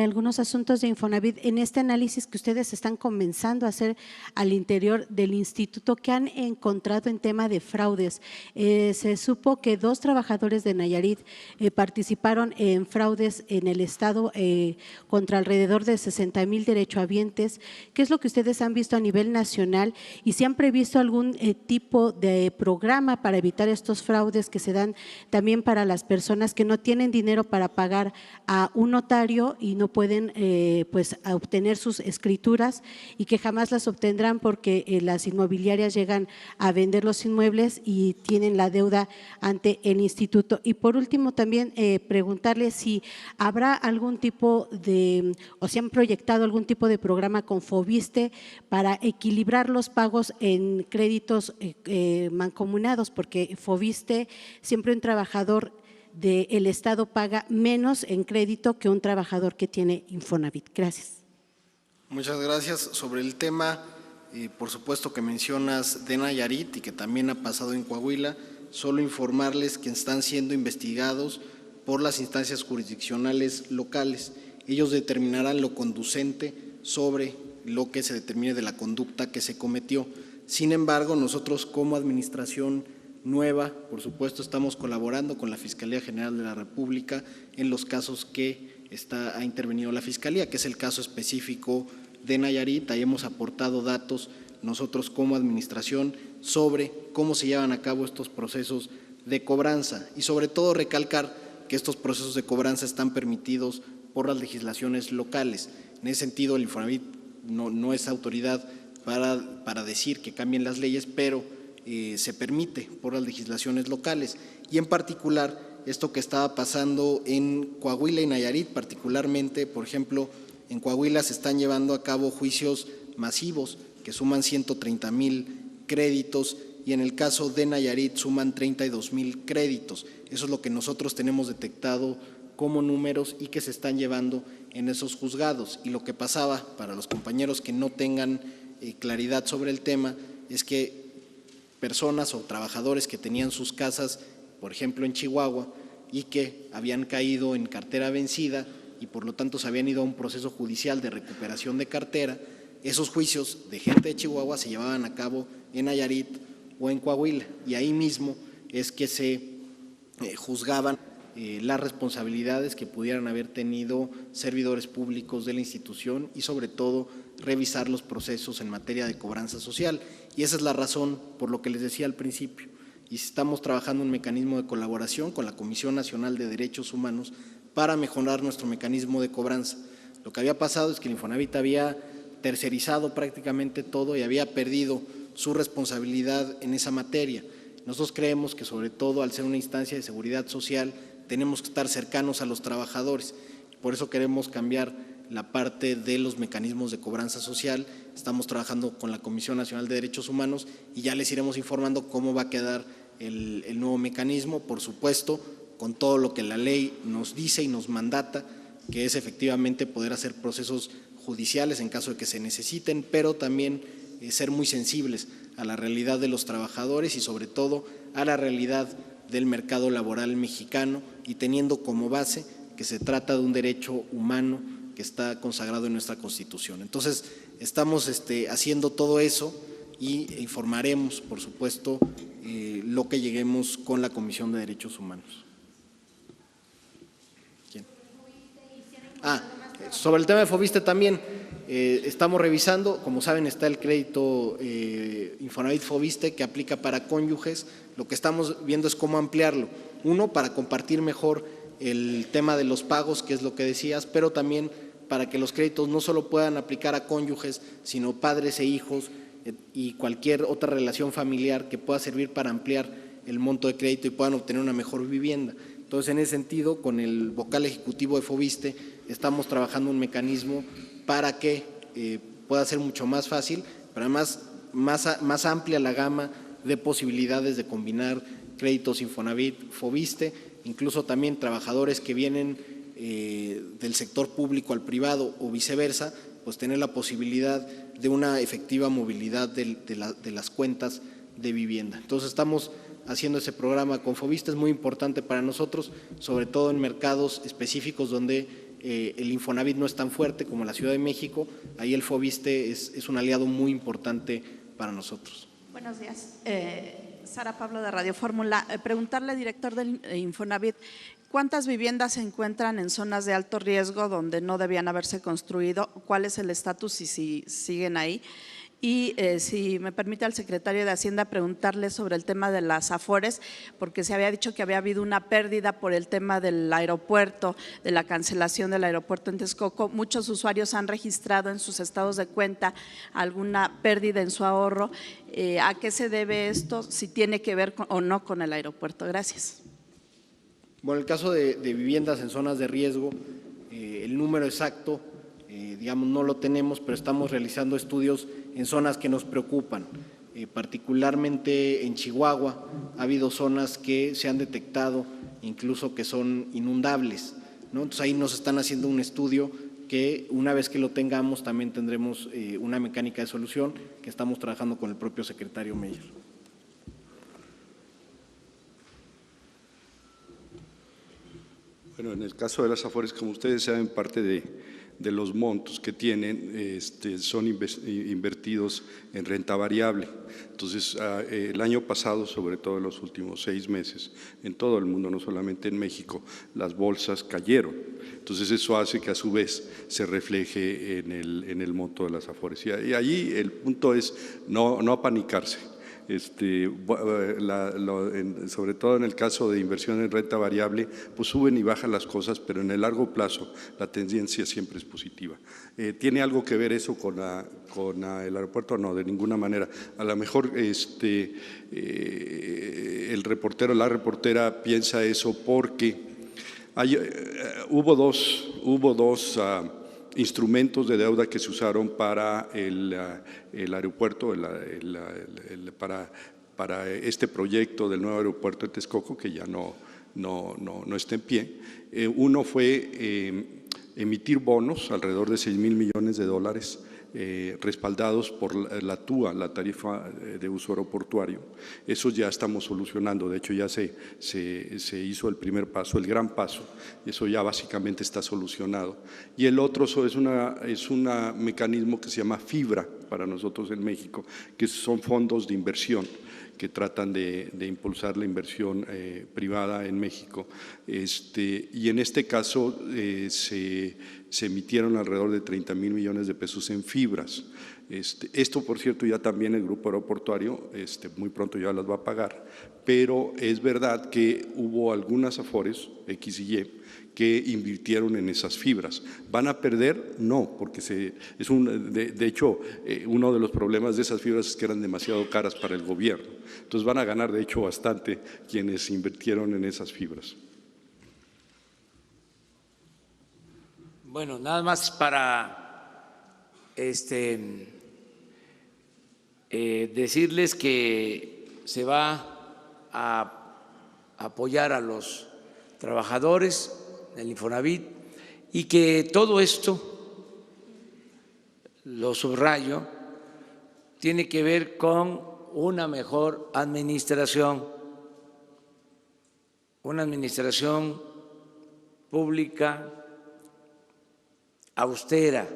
algunos asuntos de Infonavit en este análisis que ustedes están comenzando a hacer al interior del instituto, que han encontrado en tema de fraudes. Se supo que 2 trabajadores de Nayarit participaron en fraudes en el estado contra alrededor de 60,000 derechohabientes. ¿Qué es lo que ustedes han visto a nivel nacional y si han previsto algún tipo de programa para evitar estos fraudes que se dan también para las personas que no tienen dinero para pagar a un notario y no pueden pues obtener sus escrituras y que jamás las obtendrán porque las inmobiliarias llegan a vender los inmuebles y tienen la deuda ante el instituto? Y por último también preguntarle si habrá algún tipo de, o si han proyectado algún tipo de programa con Foviste para equilibrar los pagos en créditos mancomunados, porque Foviste, siempre un trabajador del Estado paga menos en crédito que un trabajador que tiene Infonavit. Gracias. Muchas gracias. Sobre el tema, por supuesto que mencionas de Nayarit y que también ha pasado en Coahuila, solo informarles que están siendo investigados por las instancias jurisdiccionales locales. Ellos determinarán lo conducente sobre lo que se determine de la conducta que se cometió. Sin embargo, nosotros como administración nueva, por supuesto, estamos colaborando con la Fiscalía General de la República en los casos que ha intervenido la Fiscalía, que es el caso específico de Nayarit. Ahí hemos aportado datos nosotros como administración sobre cómo se llevan a cabo estos procesos de cobranza y sobre todo recalcar que estos procesos de cobranza están permitidos por las legislaciones locales. En ese sentido, el Infonavit no es autoridad para decir que cambien las leyes, pero se permite por las legislaciones locales. Y en particular, esto que estaba pasando en Coahuila y Nayarit, particularmente, por ejemplo, en Coahuila se están llevando a cabo juicios masivos que suman 130,000 créditos y en el caso de Nayarit suman 32,000 créditos. Eso es lo que nosotros tenemos detectado como números y que se están llevando en esos juzgados. Y lo que pasaba, para los compañeros que no tengan claridad sobre el tema, es que personas o trabajadores que tenían sus casas, por ejemplo en Chihuahua, y que habían caído en cartera vencida y por lo tanto se habían ido a un proceso judicial de recuperación de cartera, esos juicios de gente de Chihuahua se llevaban a cabo en Nayarit o en Coahuila, y ahí mismo es que se juzgaban las responsabilidades que pudieran haber tenido servidores públicos de la institución y sobre todo revisar los procesos en materia de cobranza social. Y esa es la razón por lo que les decía al principio. Y estamos trabajando un mecanismo de colaboración con la Comisión Nacional de Derechos Humanos para mejorar nuestro mecanismo de cobranza. Lo que había pasado es que el Infonavit había tercerizado prácticamente todo y había perdido su responsabilidad en esa materia. Nosotros creemos que sobre todo al ser una instancia de seguridad social tenemos que estar cercanos a los trabajadores. Por eso queremos cambiar la parte de los mecanismos de cobranza social. Estamos trabajando con la Comisión Nacional de Derechos Humanos y ya les iremos informando cómo va a quedar el nuevo mecanismo, por supuesto, con todo lo que la ley nos dice y nos mandata, que es efectivamente poder hacer procesos judiciales en caso de que se necesiten, pero también ser muy sensibles a la realidad de los trabajadores y sobre todo a la realidad del mercado laboral mexicano y teniendo como base que se trata de un derecho humano que está consagrado en nuestra Constitución. Entonces, estamos haciendo todo eso y informaremos, por supuesto, lo que lleguemos con la Comisión de Derechos Humanos. ¿Quién? Sobre el tema de Foviste también, estamos revisando, como saben está el crédito Infonavit Foviste que aplica para cónyuges, lo que estamos viendo es cómo ampliarlo, uno para compartir mejor el tema de los pagos, que es lo que decías, pero también para que los créditos no solo puedan aplicar a cónyuges, sino padres e hijos y cualquier otra relación familiar que pueda servir para ampliar el monto de crédito y puedan obtener una mejor vivienda. Entonces, en ese sentido, con el vocal ejecutivo de Foviste, estamos trabajando un mecanismo para que pueda ser mucho más fácil, pero además más amplia la gama de posibilidades de combinar créditos Infonavit, Foviste, incluso también trabajadores que vienen del sector público al privado o viceversa, pues tener la posibilidad de una efectiva movilidad de las cuentas de vivienda. Entonces estamos haciendo ese programa con Foviste, es muy importante para nosotros, sobre todo en mercados específicos donde el Infonavit no es tan fuerte como la Ciudad de México, ahí el Foviste es un aliado muy importante para nosotros. Buenos días. Sara Pablo de Radio Fórmula. Preguntarle, director del Infonavit, ¿cuántas viviendas se encuentran en zonas de alto riesgo donde no debían haberse construido? ¿Cuál es el estatus y si siguen ahí? Y si me permite al secretario de Hacienda preguntarle sobre el tema de las Afores, porque se había dicho que había habido una pérdida por el tema del aeropuerto, de la cancelación del aeropuerto en Texcoco. Muchos usuarios han registrado en sus estados de cuenta alguna pérdida en su ahorro. ¿A qué se debe esto? Si tiene que ver o no con el aeropuerto. Gracias. Bueno, el caso de viviendas en zonas de riesgo, el número exacto, digamos, no lo tenemos, pero estamos realizando estudios en zonas que nos preocupan. Particularmente en Chihuahua ha habido zonas que se han detectado incluso que son inundables, ¿no? Entonces ahí nos están haciendo un estudio que una vez que lo tengamos también tendremos una mecánica de solución que estamos trabajando con el propio secretario Meyer. Bueno, en el caso de las Afores, como ustedes saben, parte de los montos que tienen son invertidos en renta variable. Entonces, el año pasado, sobre todo en los últimos 6 meses, en todo el mundo, no solamente en México, las bolsas cayeron. Entonces, eso hace que a su vez se refleje en el monto de las Afores. Y allí el punto es no apanicarse. Sobre todo en el caso de inversión en renta variable, pues suben y bajan las cosas, pero en el largo plazo la tendencia siempre es positiva. ¿Tiene algo que ver eso con el aeropuerto? No, de ninguna manera. A lo mejor el reportero, la reportera piensa eso porque hubo dos instrumentos de deuda que se usaron para el aeropuerto, para este proyecto del nuevo aeropuerto de Texcoco, que ya no está en pie. Uno fue emitir bonos, alrededor de $6,000 millones, respaldados por la TUA, la tarifa de uso aeroportuario. Eso ya estamos solucionando, de hecho ya se hizo el primer paso, el gran paso, y eso ya básicamente está solucionado. Y el otro es un mecanismo que se llama FIBRA para nosotros en México, que son fondos de inversión que tratan de impulsar la inversión privada en México. Y en este caso se emitieron alrededor de 30,000 millones de pesos en fibras. Esto, por cierto, ya también el grupo aeroportuario muy pronto ya las va a pagar, pero es verdad que hubo algunas afores, X y Y, que invirtieron en esas fibras. ¿Van a perder? No, porque de hecho, uno de los problemas de esas fibras es que eran demasiado caras para el gobierno. Entonces van a ganar, de hecho, bastante quienes invirtieron en esas fibras. Bueno, nada más para decirles que se va a apoyar a los trabajadores del Infonavit y que todo esto, lo subrayo, tiene que ver con una mejor administración, una administración pública austera.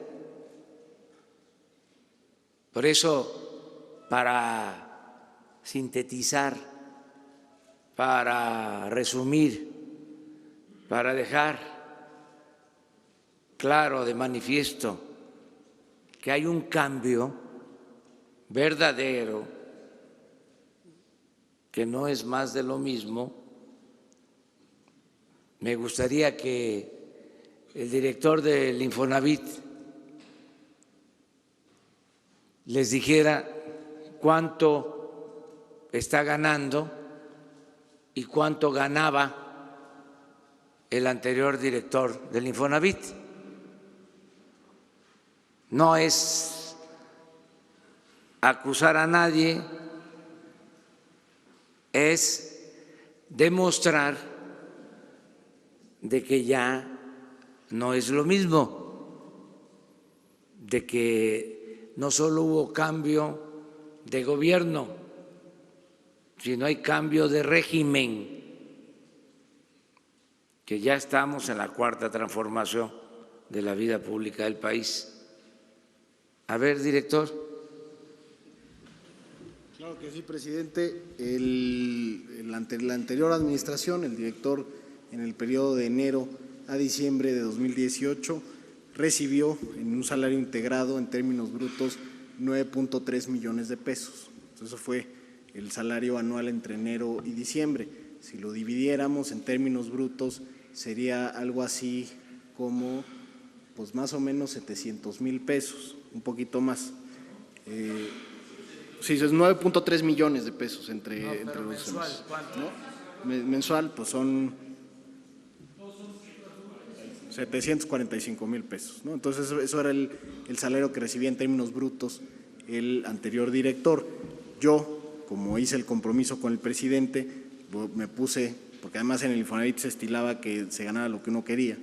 Por eso, para sintetizar, para resumir, para dejar claro de manifiesto que hay un cambio verdadero, que no es más de lo mismo, me gustaría que el director del Infonavit les dijera cuánto está ganando y cuánto ganaba el anterior director del Infonavit. No es acusar a nadie, es demostrar de que ya no es lo mismo, de que no solo hubo cambio de gobierno, sino hay cambio de régimen, que ya estamos en la cuarta transformación de la vida pública del país. A ver, director. Claro que sí, presidente. La anterior administración, el director en el periodo de enero a diciembre de 2018 recibió en un salario integrado en términos brutos 9.3 millones de pesos. Eso fue el salario anual entre enero y diciembre. Si lo dividiéramos en términos brutos, sería algo así como, pues más o menos 700,000 pesos, un poquito más. Sí, es 9.3 millones de pesos entre los mensual, ¿cuánto? ¿no? Mensual, pues son 745,000 pesos, ¿no? Entonces, eso era el salario que recibía en términos brutos el anterior director. Yo, como hice el compromiso con el presidente, me puse, porque además en el Infonavit se estilaba que se ganara lo que uno quería,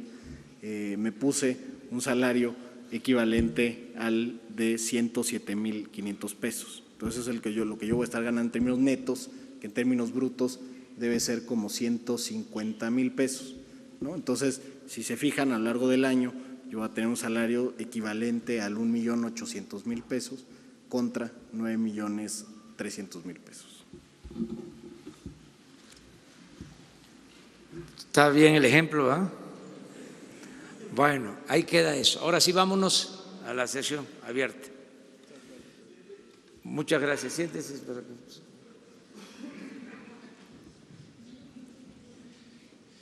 me puse un salario equivalente al de 107,500 pesos. Entonces, es lo que yo voy a estar ganando en términos netos, que en términos brutos debe ser como 150,000 pesos, ¿no? Entonces, si se fijan, a lo largo del año yo voy a tener un salario equivalente al 1,800,000 pesos contra 9,300,000 pesos. Está bien el ejemplo, ¿verdad? Bueno, ahí queda eso. Ahora sí, vámonos a la sesión abierta. Muchas gracias. Siéntese.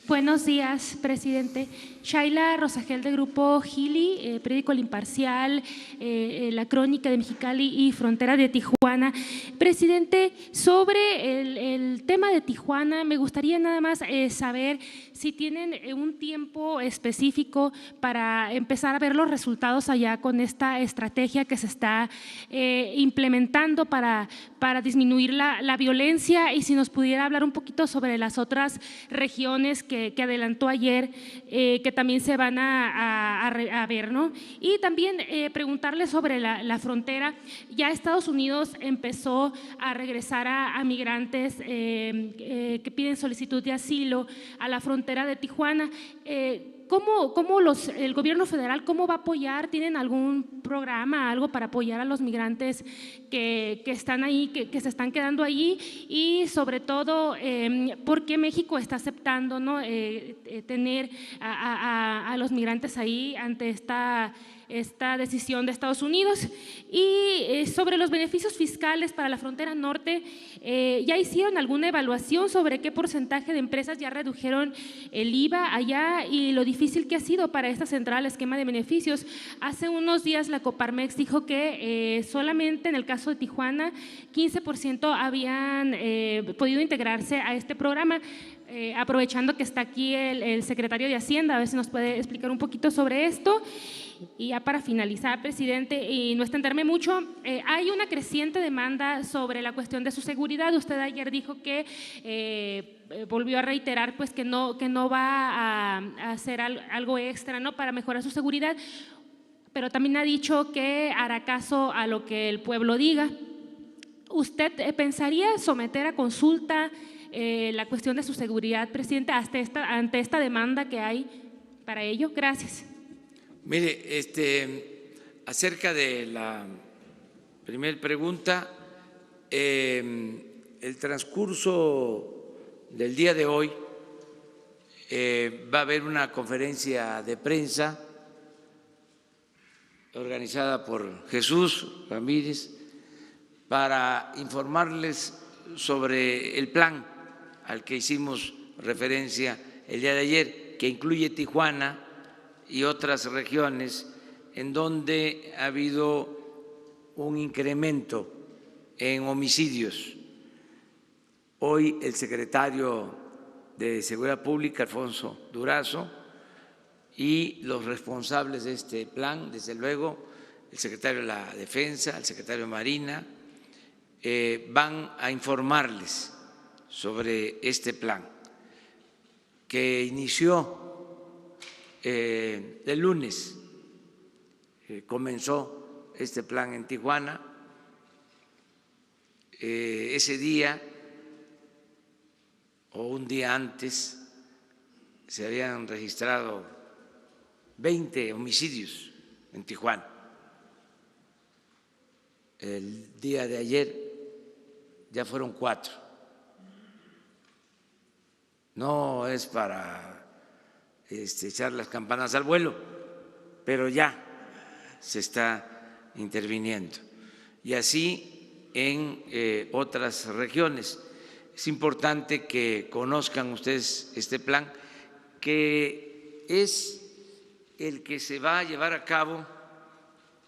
Buenos días, presidente. Shaila Rosagel, de Grupo Gili, periódico El Imparcial, La Crónica de Mexicali y Frontera de Tijuana. Presidente, sobre el tema de Tijuana, me gustaría nada más saber si tienen un tiempo específico para empezar a ver los resultados allá con esta estrategia que se está implementando para disminuir la violencia, y si nos pudiera hablar un poquito sobre las otras regiones que que adelantó ayer, que también se van a ver, ¿no? Y también preguntarle sobre la frontera. Ya Estados Unidos empezó a regresar a migrantes que piden solicitud de asilo a la frontera de Tijuana. ¿Cómo el gobierno federal cómo va a apoyar? ¿Tienen algún programa, algo para apoyar a los migrantes que están ahí, que se están quedando allí? Y sobre todo, ¿por qué México está aceptando, ¿no? Tener a los migrantes ahí ante esta decisión de Estados Unidos? Y sobre los beneficios fiscales para la frontera norte, ¿ya hicieron alguna evaluación sobre qué porcentaje de empresas ya redujeron el IVA allá y lo difícil que ha sido para esta central esquema de beneficios? Hace unos días la Coparmex dijo que solamente en el caso de Tijuana 15% habían podido integrarse a este programa. Aprovechando que está aquí el secretario de Hacienda, a ver si nos puede explicar un poquito sobre esto. Y ya para finalizar, presidente, y no extenderme mucho, hay una creciente demanda sobre la cuestión de su seguridad. Usted ayer dijo que volvió a reiterar pues que no va a hacer algo extra, ¿no?, para mejorar su seguridad, pero también ha dicho que hará caso a lo que el pueblo diga. ¿Usted pensaría someter a consulta la cuestión de su seguridad, presidente, ante esta demanda que hay para ello? Gracias. Mire, acerca de la primera pregunta, el transcurso del día de hoy va a haber una conferencia de prensa organizada por Jesús Ramírez para informarles sobre el plan al que hicimos referencia el día de ayer, que incluye Tijuana y otras regiones en donde ha habido un incremento en homicidios. Hoy el secretario de Seguridad Pública, Alfonso Durazo, y los responsables de este plan, desde luego el secretario de la Defensa, el secretario de Marina, van a informarles sobre este plan que inició el lunes. Comenzó este plan en Tijuana. Ese día o un día antes se habían registrado 20 homicidios en Tijuana. El día de ayer ya fueron 4. No es para echar las campanas al vuelo, pero ya se está interviniendo. Y así en otras regiones. Es importante que conozcan ustedes este plan, que es el que se va a llevar a cabo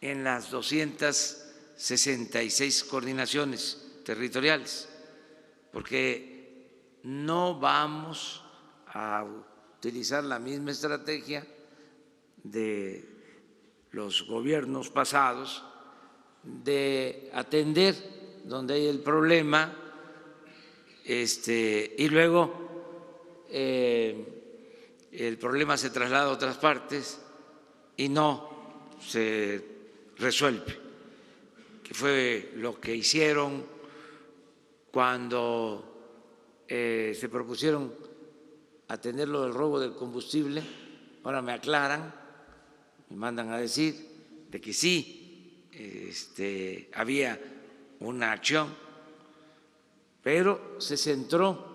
en las 266 coordinaciones territoriales, porque no vamos a utilizar la misma estrategia de los gobiernos pasados de atender donde hay el problema y luego el problema se traslada a otras partes y no se resuelve, que fue lo que hicieron cuando se propusieron atender lo del robo del combustible. Ahora me aclaran, me mandan a decir de que sí, había una acción, pero se centró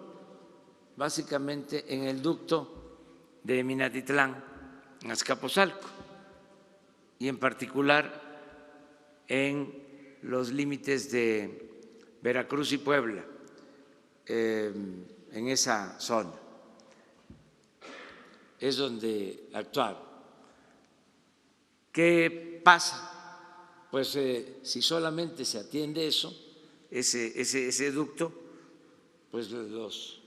básicamente en el ducto de Minatitlán en Azcapotzalco y en particular en los límites de Veracruz y Puebla, en esa zona es donde actuaron. ¿Qué pasa? Pues si solamente se atiende eso, ese ducto, pues los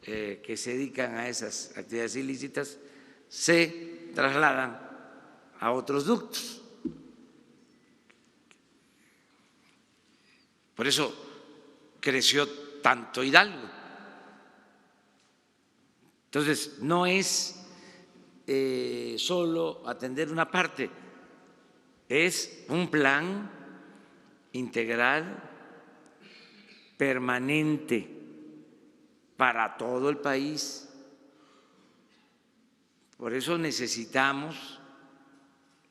que se dedican a esas actividades ilícitas se trasladan a otros ductos. Por eso creció tanto Hidalgo. Entonces, no es solo atender una parte, es un plan integral, permanente, para todo el país. Por eso necesitamos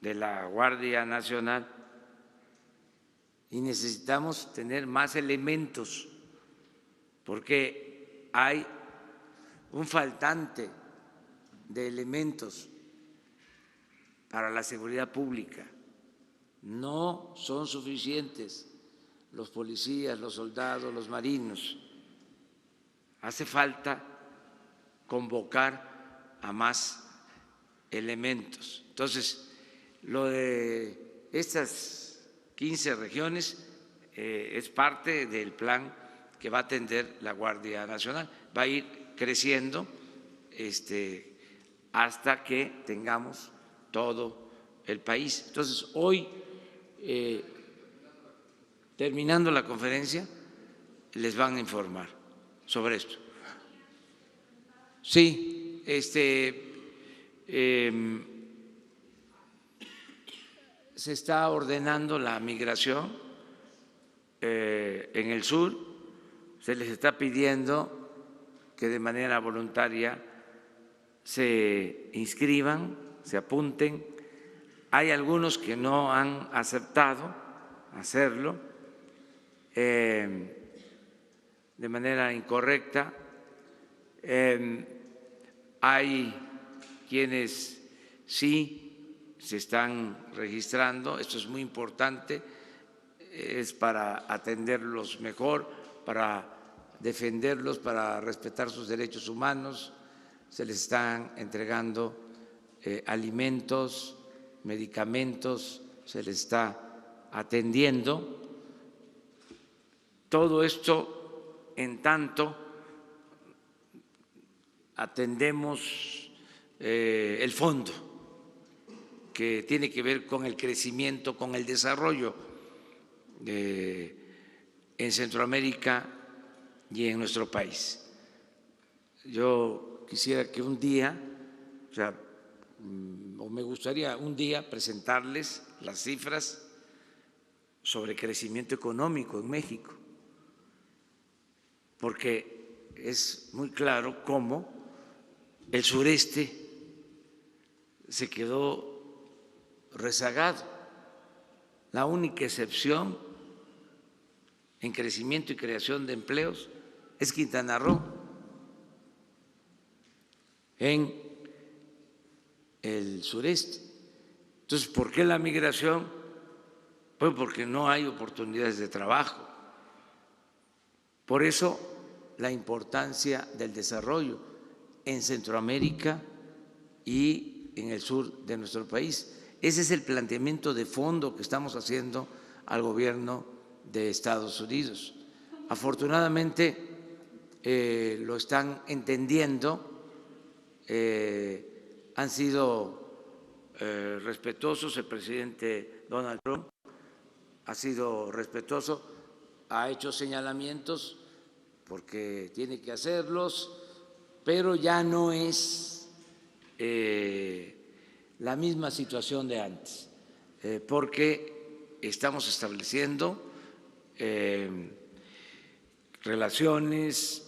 de la Guardia Nacional y necesitamos tener más elementos, porque hay un faltante de elementos para la seguridad pública. No son suficientes los policías, los soldados, los marinos. Hace falta convocar a más elementos. Entonces, lo de estas 15 regiones es parte del plan que va a atender la Guardia Nacional. Va a ir creciendo hasta que tengamos todo el país. Entonces, hoy, terminando la conferencia, les van a informar sobre esto. Sí, se está ordenando la migración en el sur, se les está pidiendo que de manera voluntaria se inscriban, se apunten. Hay algunos que no han aceptado hacerlo de manera incorrecta. Hay quienes sí se están registrando, esto es muy importante, es para atenderlos mejor, para defenderlos, para respetar sus derechos humanos. Se les están entregando alimentos, medicamentos, se les está atendiendo. Todo esto en tanto atendemos el fondo que tiene que ver con el crecimiento, con el desarrollo en Centroamérica y en nuestro país. Yo quisiera que un día, o me gustaría un día presentarles las cifras sobre crecimiento económico en México, porque es muy claro cómo el sureste se quedó rezagado. La única excepción en crecimiento y creación de empleos es Quintana Roo, en el sureste. Entonces, ¿por qué la migración? Pues porque no hay oportunidades de trabajo. Por eso la importancia del desarrollo en Centroamérica y en el sur de nuestro país. Ese es el planteamiento de fondo que estamos haciendo al gobierno de Estados Unidos. Afortunadamente lo están entendiendo, han sido respetuosos. El presidente Donald Trump ha sido respetuoso, ha hecho señalamientos porque tiene que hacerlos, pero ya no es la misma situación de antes, porque estamos estableciendo relaciones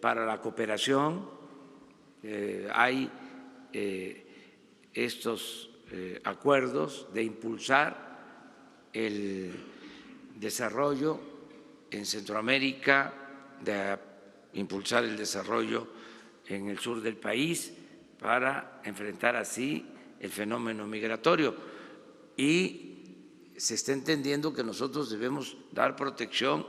para la cooperación. Hay estos acuerdos de impulsar el desarrollo en Centroamérica, de impulsar el desarrollo en el sur del país para enfrentar así el fenómeno migratorio. Y se está entendiendo que nosotros debemos dar protección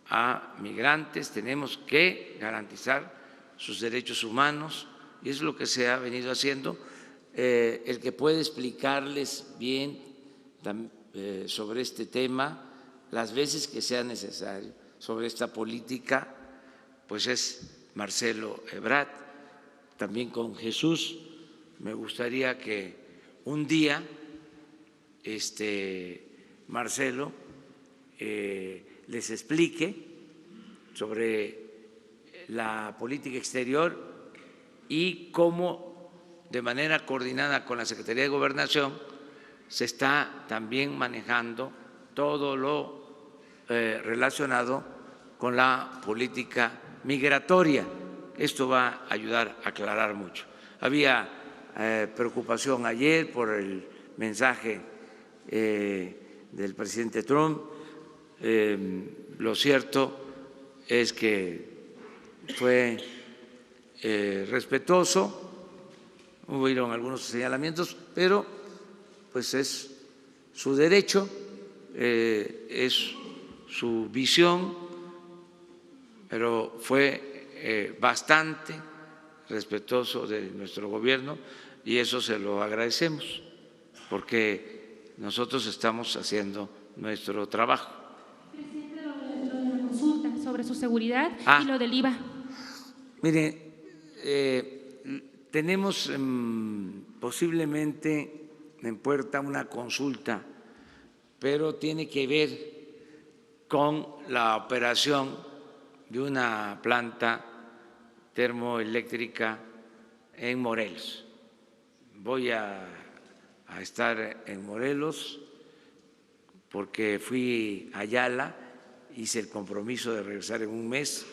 a migrantes, tenemos que garantizar sus derechos humanos, y es lo que se ha venido haciendo. El que puede explicarles bien sobre este tema las veces que sea necesario, sobre esta política, pues es Marcelo Ebrard. También con Jesús me gustaría que un día Marcelo les explique sobre la política exterior y cómo de manera coordinada con la Secretaría de Gobernación se está también manejando todo lo relacionado con la política migratoria. Esto va a ayudar a aclarar mucho. Había preocupación ayer por el mensaje del presidente Trump. Lo cierto es que fue respetuoso, hubieron algunos señalamientos, pero pues es su derecho, es su visión, pero fue bastante respetuoso de nuestro gobierno y eso se lo agradecemos, porque nosotros estamos haciendo nuestro trabajo. Presidente, lo de la consulta sobre su seguridad y lo del IVA. Mire, tenemos posiblemente en puerta una consulta, pero tiene que ver con la operación de una planta termoeléctrica en Morelos. Voy a estar en Morelos porque fui a Ayala, hice el compromiso de regresar en un mes.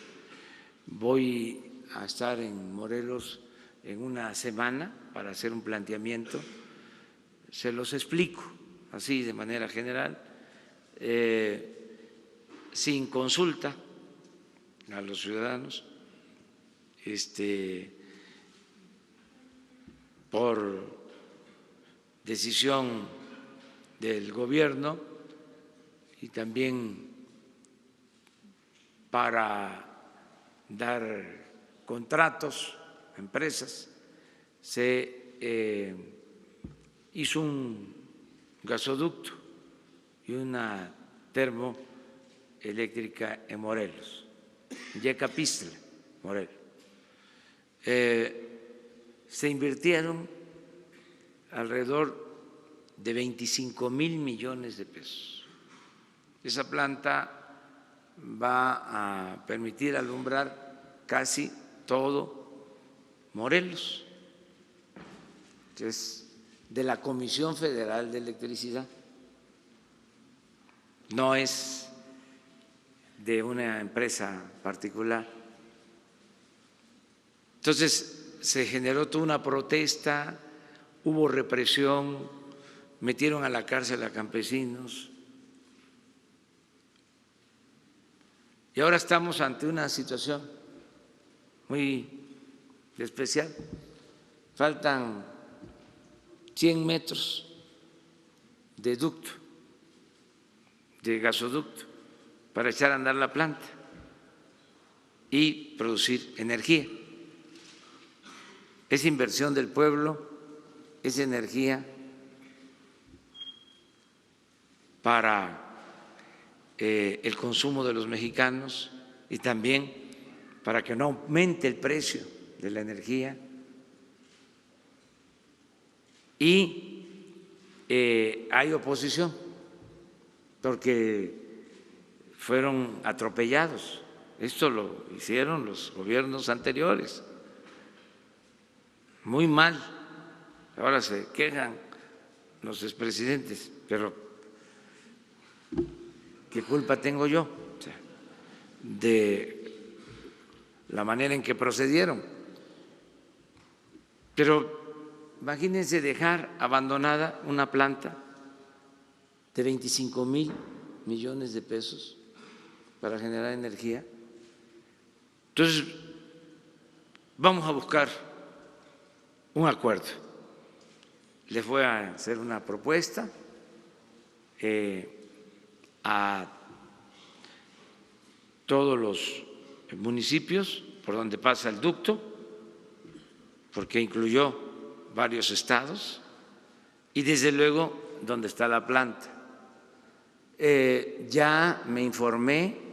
Voy a estar en Morelos en una semana para hacer un planteamiento. Se los explico así de manera general, sin consulta a los ciudadanos, por decisión del gobierno y también para dar contratos a empresas. Se hizo un gasoducto y una termoeléctrica en Morelos, Yecapistla, Morelos. Se invirtieron alrededor de 25,000 millones de pesos. Esa planta va a permitir alumbrar casi todo Morelos. Es de la Comisión Federal de Electricidad, no es de una empresa particular. Entonces se generó toda una protesta, hubo represión, metieron a la cárcel a campesinos. Y ahora estamos ante una situación muy especial. Faltan 100 metros de ducto, de gasoducto, para echar a andar la planta y producir energía. Es inversión del pueblo, es energía para el consumo de los mexicanos y también para que no aumente el precio de la energía. Y hay oposición porque fueron atropellados. Esto lo hicieron los gobiernos anteriores. Muy mal. Ahora se quejan los expresidentes, pero ¿qué culpa tengo yo de la manera en que procedieron? Pero imagínense dejar abandonada una planta de 25,000 millones de pesos para generar energía. Entonces, vamos a buscar un acuerdo. Les voy a hacer una propuesta a todos los municipios por donde pasa el ducto, porque incluyó varios estados, y desde luego donde está la planta. Ya me informé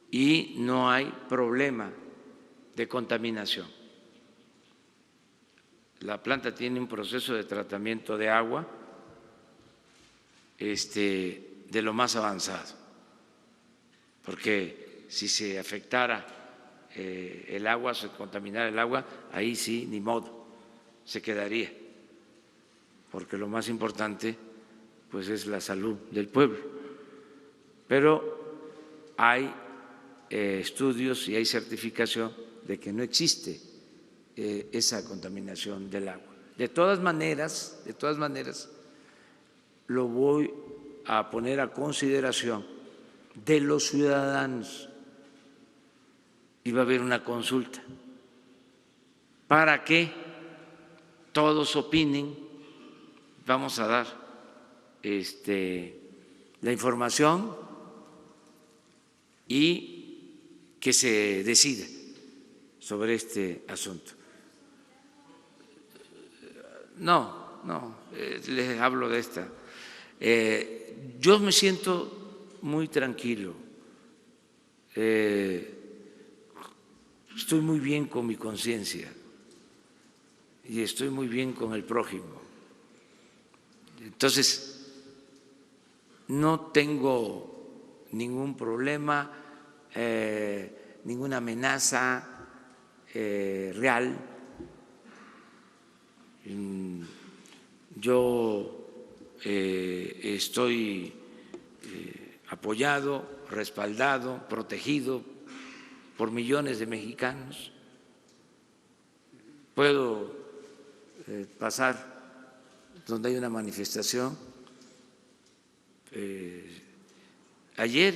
y no hay problema de contaminación. La planta tiene un proceso de tratamiento de agua de lo más avanzado, porque si se afectara el agua, se contaminara el agua, ahí sí, ni modo, se quedaría, porque lo más importante pues es la salud del pueblo. Pero hay estudios y hay certificación de que no existe esa contaminación del agua. De todas maneras, lo voy a poner a consideración de los ciudadanos y va a haber una consulta para que todos opinen. Vamos a dar la información y que se decida sobre este asunto. No, les hablo de esta. Yo me siento muy tranquilo, estoy muy bien con mi conciencia y estoy muy bien con el prójimo. Entonces, no tengo ningún problema, ninguna amenaza real. Yo estoy apoyado, respaldado, protegido por millones de mexicanos. Puedo pasar donde hay una manifestación. Ayer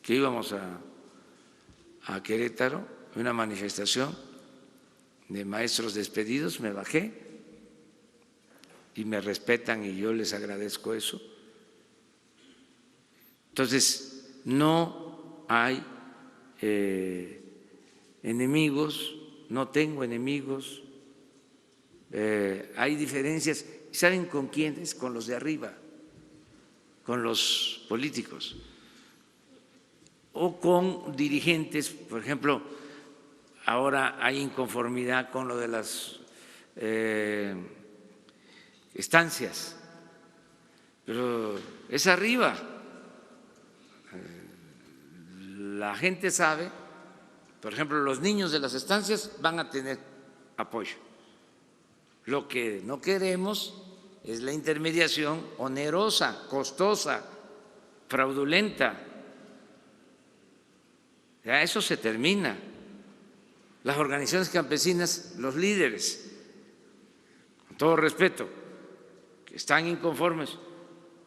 que íbamos a Querétaro, una manifestación de maestros despedidos, me bajé y me respetan y yo les agradezco eso. Entonces, no hay enemigos, no tengo enemigos, hay diferencias. ¿Saben con quiénes? Con los de arriba, con los políticos o con dirigentes. Por ejemplo, ahora hay inconformidad con lo de las estancias, pero es arriba. La gente sabe, por ejemplo, los niños de las estancias van a tener apoyo. Lo que no queremos es la intermediación onerosa, costosa, fraudulenta. Ya eso se termina. Las organizaciones campesinas, los líderes, con todo respeto, que están inconformes,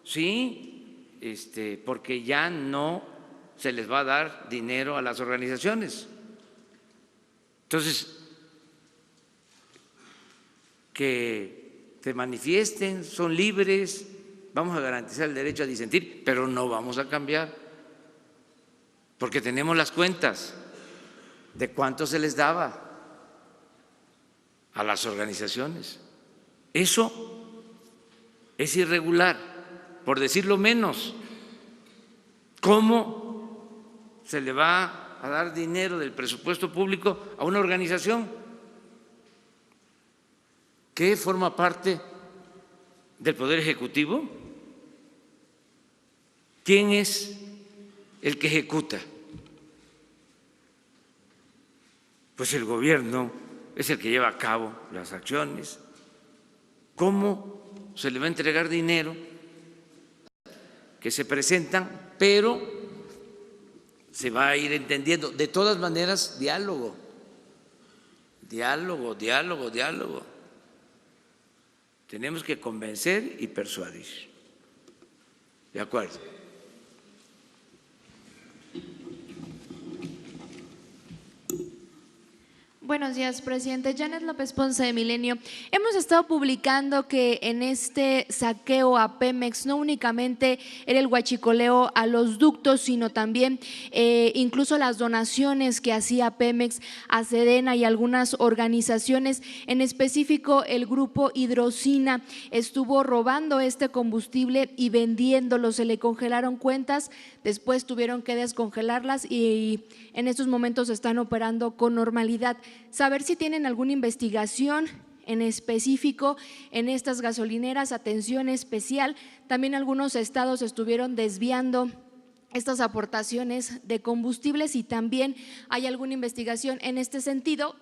sí, porque ya no se les va a dar dinero a las organizaciones. Entonces, que se manifiesten, son libres, vamos a garantizar el derecho a disentir, pero no vamos a cambiar, porque tenemos las cuentas de cuánto se les daba a las organizaciones. Eso es irregular, por decirlo menos. ¿Cómo se le va a dar dinero del presupuesto público a una organización que forma parte del Poder Ejecutivo? ¿Quién es el que ejecuta? Pues el gobierno es el que lleva a cabo las acciones. ¿Cómo se le va a entregar dinero que se presentan, pero se va a ir entendiendo? De todas maneras, diálogo. Tenemos que convencer y persuadir. ¿De acuerdo? Buenos días, presidente. Janet López Ponce de Milenio. Hemos estado publicando que en este saqueo a Pemex no únicamente era el huachicoleo a los ductos, sino también incluso las donaciones que hacía Pemex a Sedena y algunas organizaciones. En específico, el grupo Hidrocina estuvo robando este combustible y vendiéndolo. Se le congelaron cuentas, después tuvieron que descongelarlas y en estos momentos están operando con normalidad. Saber si tienen alguna investigación en específico en estas gasolineras, atención especial. También algunos estados estuvieron desviando estas aportaciones de combustibles, y también hay alguna investigación en este sentido.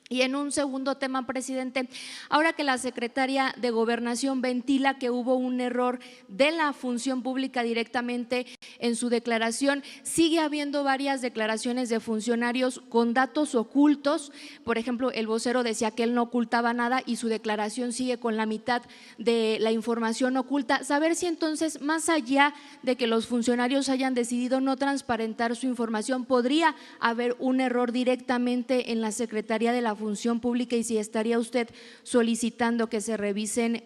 Y en un segundo tema, presidente, ahora que la secretaria de Gobernación ventila que hubo un error de la función pública directamente en su declaración, sigue habiendo varias declaraciones de funcionarios con datos ocultos. Por ejemplo, el vocero decía que él no ocultaba nada y su declaración sigue con la mitad de la información oculta. Saber si entonces, más allá de que los funcionarios hayan decidido no transparentar su información, podría haber un error directamente en la Secretaría de la Función Pública, y si estaría usted solicitando que se revisen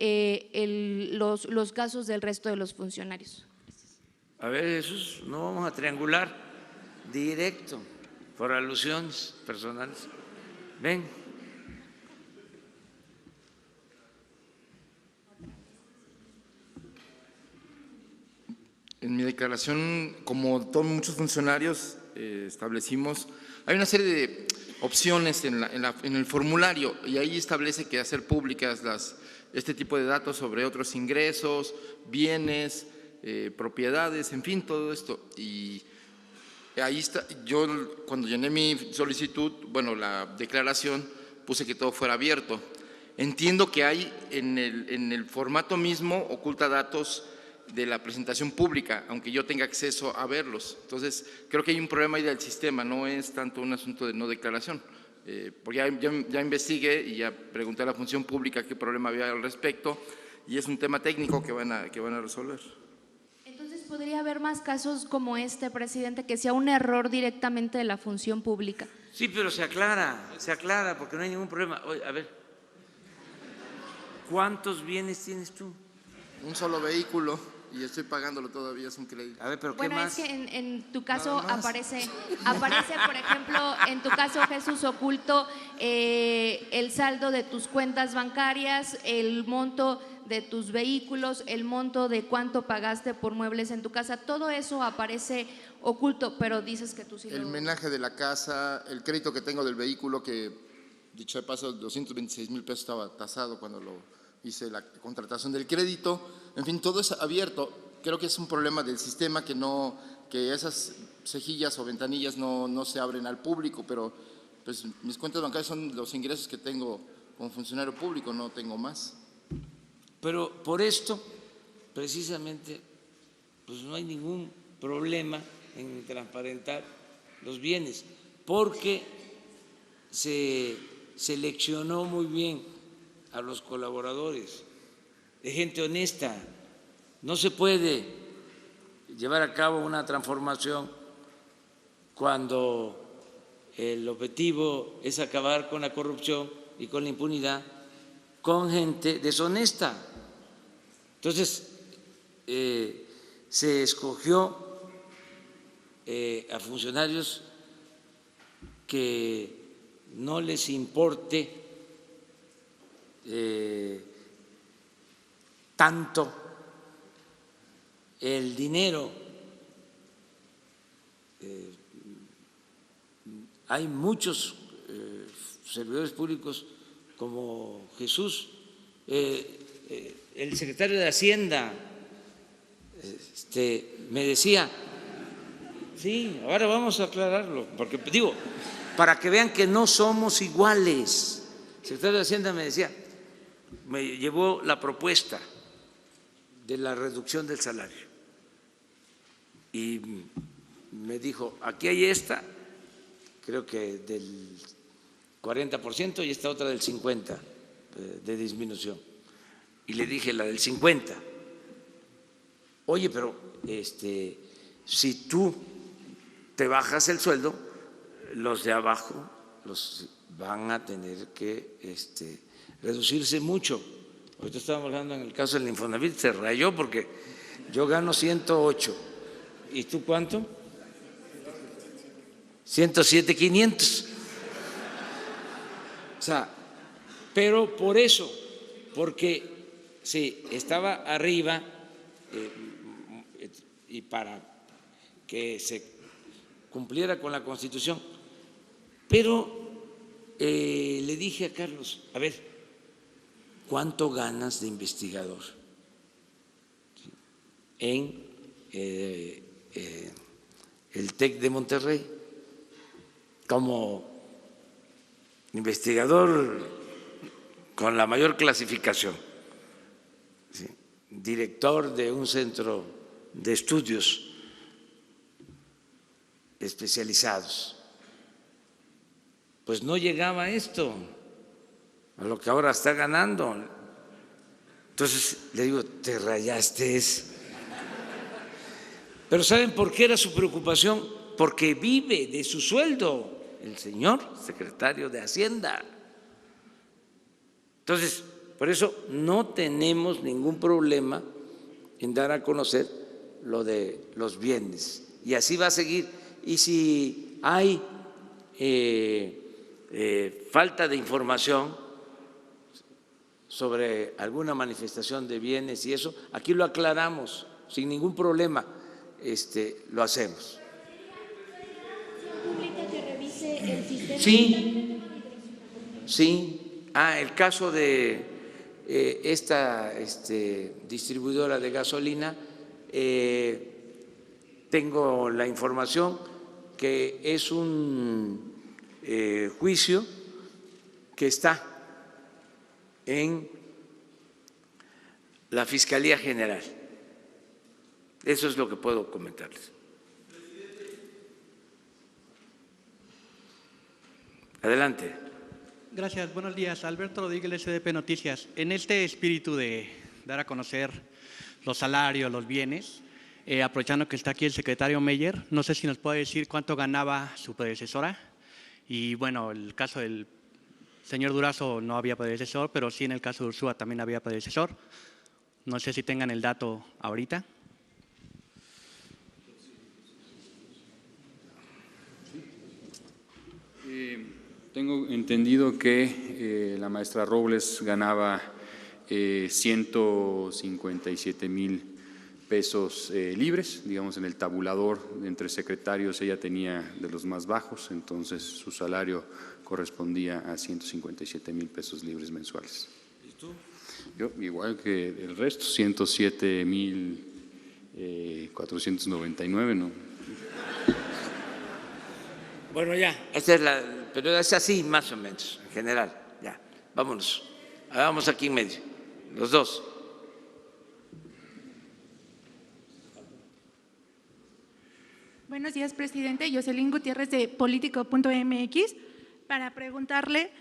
los casos del resto de los funcionarios. A ver, Jesús, no vamos a triangular directo por alusiones personales. Ven. En mi declaración, como todos muchos funcionarios, establecimos, hay una serie de opciones en el formulario, y ahí establece que hacer públicas este tipo de datos sobre otros ingresos, bienes, propiedades, en fin, todo esto. Y ahí está, yo cuando llené mi solicitud, bueno, la declaración, puse que todo fuera abierto. Entiendo que hay en el formato mismo oculta datos de la presentación pública, aunque yo tenga acceso a verlos. Entonces, creo que hay un problema ahí del sistema, no es tanto un asunto de no declaración. Porque ya investigué y ya pregunté a la función pública qué problema había al respecto, y es un tema técnico que van a resolver. Entonces, ¿podría haber más casos como este, presidente, que sea un error directamente de la función pública? Sí, pero se aclara, porque no hay ningún problema. Oye, a ver, ¿cuántos bienes tienes tú? Un solo vehículo. Y estoy pagándolo todavía, es un crédito. A ver, pero ¿qué bueno, más? Es que en tu caso aparece, por ejemplo, en tu caso, Jesús, oculto el saldo de tus cuentas bancarias, el monto de tus vehículos, el monto de cuánto pagaste por muebles en tu casa, todo eso aparece oculto, pero dices que tú sí el menaje de la casa, el crédito que tengo del vehículo, que dicho de paso 226,000 pesos estaba tasado cuando lo hice la contratación del crédito, en fin, todo es abierto. Creo que es un problema del sistema que esas cejillas o ventanillas no se abren al público, pero pues mis cuentas bancarias son los ingresos que tengo como funcionario público, no tengo más. Pero por esto, precisamente, pues no hay ningún problema en transparentar los bienes, porque se seleccionó muy bien a los colaboradores, de gente honesta. No se puede llevar a cabo una transformación cuando el objetivo es acabar con la corrupción y con la impunidad, con gente deshonesta. Entonces, se escogió a funcionarios que no les importe tanto el dinero. Hay muchos servidores públicos como Jesús, el secretario de Hacienda me decía, sí, ahora vamos a aclararlo, porque digo, para que vean que no somos iguales. El secretario de Hacienda me decía, me llevó la propuesta de la reducción del salario y me dijo, aquí hay esta, creo que del 40% y esta otra del 50% de disminución. Y le dije la del 50%. Oye, pero si tú te bajas el sueldo, los de abajo los van a tener que reducirse mucho. Ahorita estábamos hablando en el caso del Infonavit, se rayó porque yo gano 108. ¿Y tú cuánto? 107,500. O sea, pero por eso, porque sí, estaba arriba y para que se cumpliera con la Constitución. Pero le dije a Carlos, a ver, ¿cuánto ganas de investigador en el TEC de Monterrey, como investigador con la mayor clasificación, ¿sí? Director de un centro de estudios especializados. Pues no llegaba a esto, a lo que ahora está ganando. Entonces le digo, te rayaste. Pero ¿saben por qué era su preocupación? Porque vive de su sueldo el señor secretario de Hacienda. Entonces, por eso no tenemos ningún problema en dar a conocer lo de los bienes. Y así va a seguir. Y si hay falta de información sobre alguna manifestación de bienes y eso, aquí lo aclaramos sin ningún problema, lo hacemos. Sí, sí. El caso de esta distribuidora de gasolina, tengo la información que es un juicio que está en la Fiscalía General. Eso es lo que puedo comentarles. Adelante. Gracias, buenos días. Alberto Rodríguez, SDP Noticias. En este espíritu de dar a conocer los salarios, los bienes, aprovechando que está aquí el secretario Meyer, no sé si nos puede decir cuánto ganaba su predecesora. Y bueno, el caso del señor Durazo no había predecesor, pero sí en el caso de Ursúa también había predecesor. No sé si tengan el dato ahorita. Tengo entendido que la maestra Robles ganaba 157,000 pesos libres, digamos en el tabulador entre secretarios ella tenía de los más bajos, entonces su salario correspondía a 157,000 pesos libres mensuales. ¿Y tú? Yo igual que el resto, 107,499, ¿no? Bueno, ya, pero es así más o menos, en general. Ya, vámonos. Vamos aquí en medio, los dos. Buenos días, presidente. Jocelyn Gutiérrez de Político.mx para preguntarle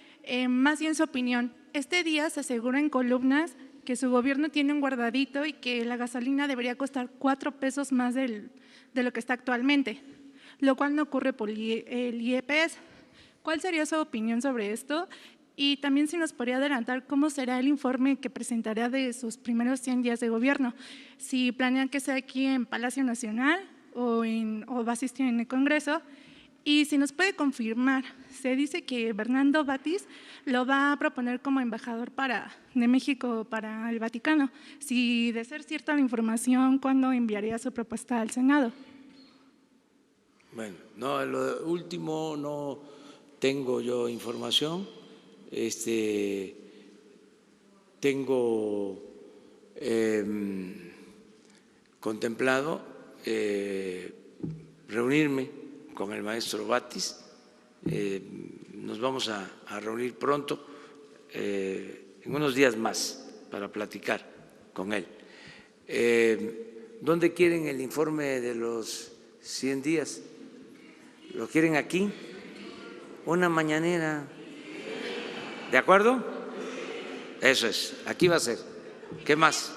más bien su opinión. Este día se asegura en columnas que su gobierno tiene un guardadito y que la gasolina debería costar 4 pesos más de lo que está actualmente, lo cual no ocurre por el IEPS. ¿Cuál sería su opinión sobre esto? Y también si nos podría adelantar cómo será el informe que presentará de sus primeros 100 días de gobierno, si planean que sea aquí en Palacio Nacional o va a asistir en el Congreso. Y si nos puede confirmar, se dice que Bernardo Batis lo va a proponer como embajador de México para el Vaticano. Si de ser cierta la información, ¿cuándo enviaría su propuesta al Senado? Bueno, no, lo último no tengo yo información. Tengo contemplado reunirme con el maestro Batis. Nos vamos a reunir pronto, en unos días más, para platicar con él. ¿Dónde quieren el informe de los 100 días? ¿Lo quieren aquí? Una mañanera. ¿De acuerdo? Eso es, aquí va a ser. ¿Qué más?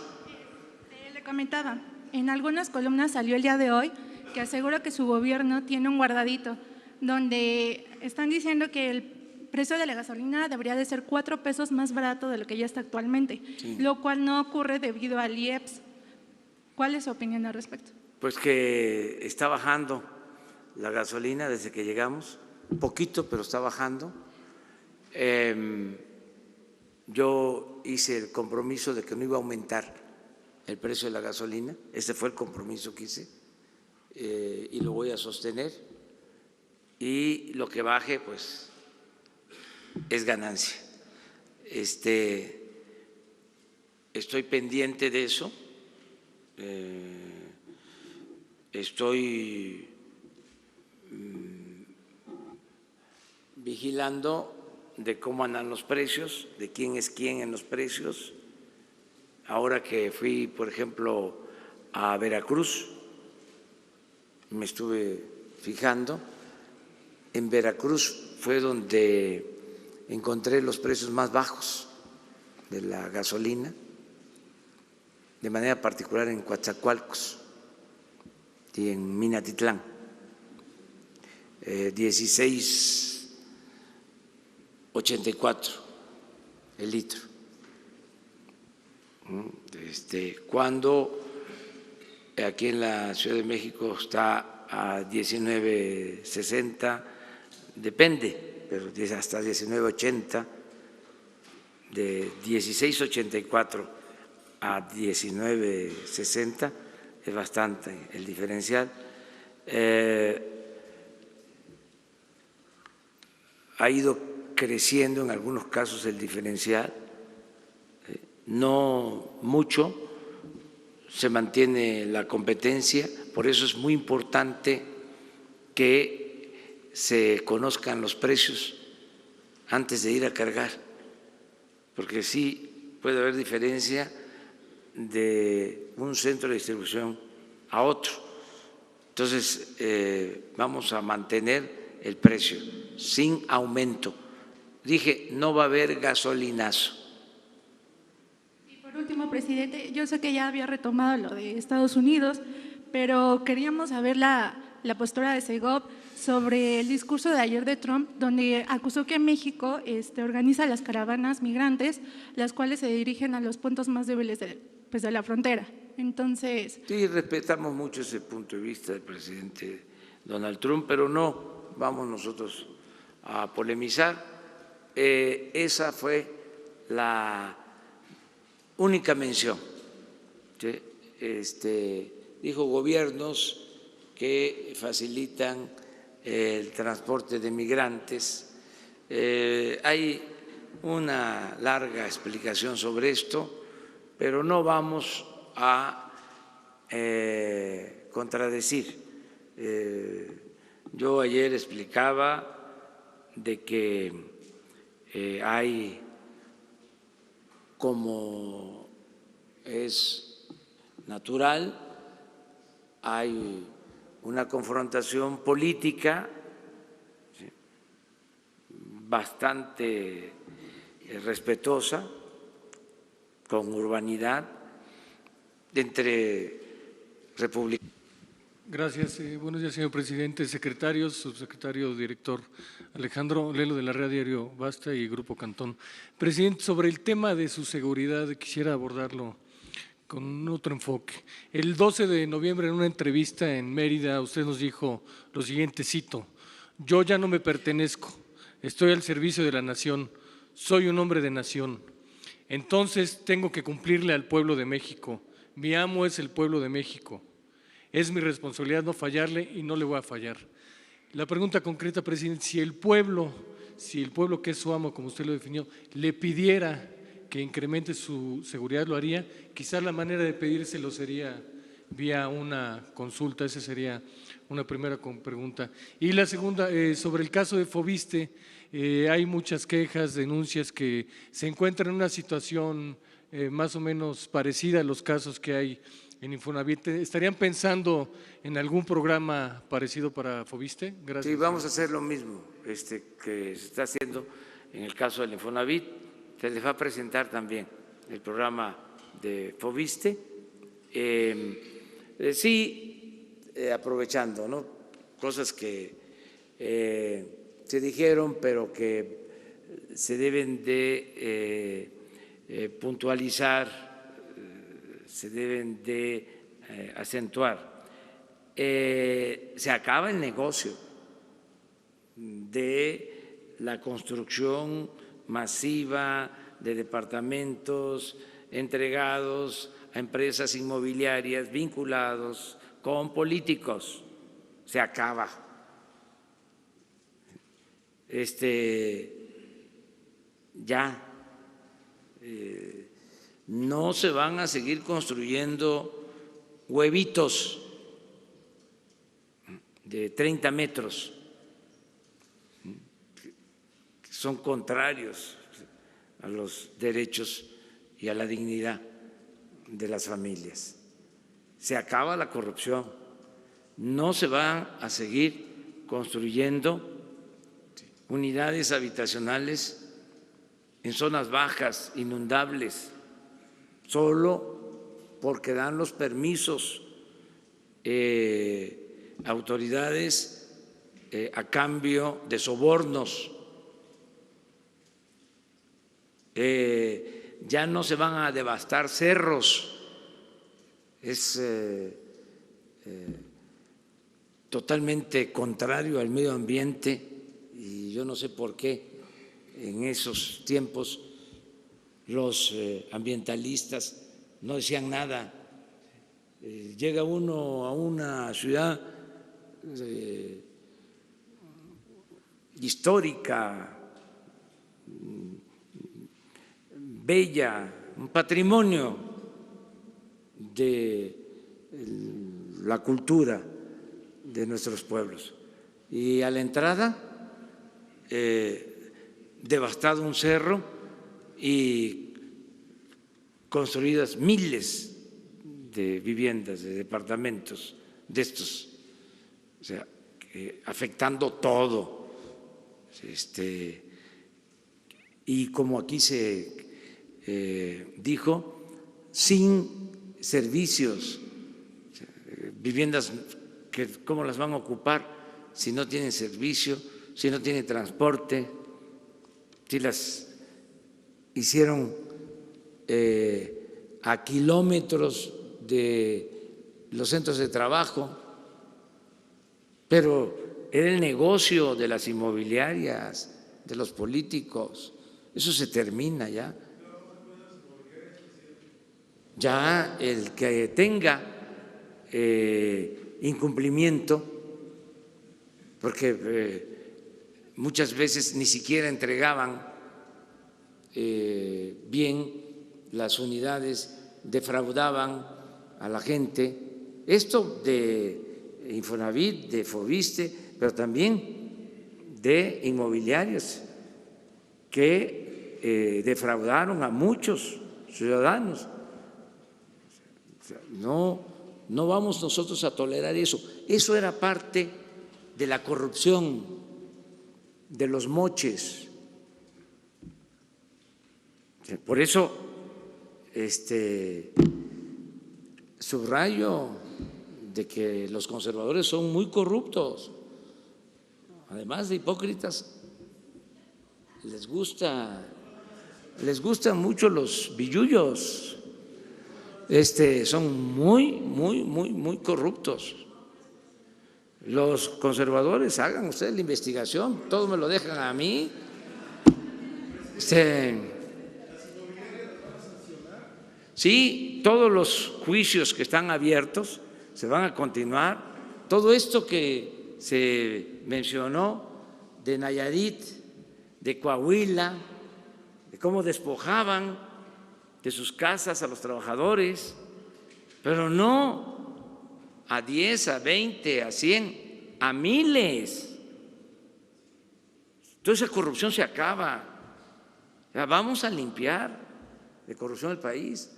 Le comentaba, en algunas columnas salió el día de hoy que asegura que su gobierno tiene un guardadito donde están diciendo que el precio de la gasolina debería de ser 4 pesos más barato de lo que ya está actualmente, sí, lo cual no ocurre debido al IEPS. ¿Cuál es su opinión al respecto? Pues que está bajando la gasolina desde que llegamos, un poquito, pero está bajando. Yo hice el compromiso de que no iba a aumentar el precio de la gasolina, ese fue el compromiso que hice, y lo voy a sostener, y lo que baje pues es ganancia. Estoy pendiente de eso, estoy vigilando de cómo andan los precios, de quién es quién en los precios. Ahora que fui, por ejemplo, a Veracruz, me estuve fijando. En Veracruz fue donde encontré los precios más bajos de la gasolina, de manera particular en Coatzacoalcos y en Minatitlán, 16.84 el litro. Cuando aquí en la Ciudad de México está a 19.60, depende, pero hasta 19.80, de 16.84 a 19.60 es bastante el diferencial. Ha ido creciendo en algunos casos el diferencial, no mucho, se mantiene la competencia, por eso es muy importante que se conozcan los precios antes de ir a cargar, porque sí puede haber diferencia de un centro de distribución a otro. Entonces, vamos a mantener el precio sin aumento. Dije, no va a haber gasolinazo. Por último, presidente, yo sé que ya había retomado lo de Estados Unidos, pero queríamos saber la postura de Segov sobre el discurso de ayer de Trump, donde acusó que México organiza las caravanas migrantes, las cuales se dirigen a los puntos más débiles de la frontera. Entonces… Sí, respetamos mucho ese punto de vista del presidente Donald Trump, pero no vamos nosotros a polemizar. Esa fue la única mención. ¿Sí? Dijo gobiernos que facilitan el transporte de migrantes. Hay una larga explicación sobre esto, pero no vamos a contradecir. Yo ayer explicaba de que hay, como es natural, hay una confrontación política bastante respetuosa, con urbanidad, entre republicanos. Gracias. Buenos días, señor presidente, secretarios, subsecretario, director Alejandro Lelo de la Red Diario Basta y Grupo Cantón. Presidente, sobre el tema de su seguridad quisiera abordarlo con otro enfoque. El 12 de noviembre en una entrevista en Mérida usted nos dijo lo siguiente, cito: yo ya no me pertenezco, estoy al servicio de la nación, soy un hombre de nación, entonces tengo que cumplirle al pueblo de México, mi amo es el pueblo de México. Es mi responsabilidad no fallarle y no le voy a fallar. La pregunta concreta, presidente, si el pueblo que es su amo, como usted lo definió, le pidiera que incremente su seguridad, ¿lo haría? Quizás la manera de pedírselo sería vía una consulta, esa sería una primera pregunta. Y la segunda, sobre el caso de Foviste, hay muchas quejas, denuncias que se encuentran en una situación más o menos parecida a los casos que hay en Infonavit. ¿Estarían pensando en algún programa parecido para Foviste? Gracias. Sí, vamos a hacer lo mismo que se está haciendo en el caso del Infonavit. Se les va a presentar también el programa de Foviste. Aprovechando, ¿no?, cosas que se dijeron, pero que se deben de puntualizar, se deben de acentuar. Se acaba el negocio de la construcción masiva de departamentos entregados a empresas inmobiliarias vinculados con políticos. Se acaba. No se van a seguir construyendo huevitos de 30 metros, que son contrarios a los derechos y a la dignidad de las familias. Se acaba la corrupción, no se van a seguir construyendo unidades habitacionales en zonas bajas, inundables, solo porque dan los permisos autoridades a cambio de sobornos. Ya no se van a devastar cerros, es totalmente contrario al medio ambiente y yo no sé por qué en esos tiempos los ambientalistas no decían nada. Llega uno a una ciudad histórica, bella, un patrimonio de la cultura de nuestros pueblos. Y a la entrada, devastado un cerro y construidas miles de viviendas, de departamentos de estos, o sea, afectando todo. Y como aquí se dijo, sin servicios, viviendas que cómo las van a ocupar si no tienen servicio, si no tienen transporte, si las hicieron a kilómetros de los centros de trabajo, pero era el negocio de las inmobiliarias, de los políticos. Eso se termina ya. Ya el que tenga incumplimiento, porque muchas veces ni siquiera entregaban bien las unidades, defraudaban a la gente. Esto de Infonavit, de Foviste, pero también de inmobiliarias que defraudaron a muchos ciudadanos. No vamos nosotros a tolerar eso. Eso era parte de la corrupción, de los moches. Por eso subrayo de que los conservadores son muy corruptos, además de hipócritas. Les gustan mucho los billullos. Son muy corruptos. Los conservadores, hagan ustedes la investigación, todos me lo dejan a mí. Sí, todos los juicios que están abiertos se van a continuar. Todo esto que se mencionó de Nayarit, de Coahuila, de cómo despojaban de sus casas a los trabajadores, pero no a 10, a 20, a 100, a miles. Toda esa corrupción se acaba. Ya vamos a limpiar de corrupción el país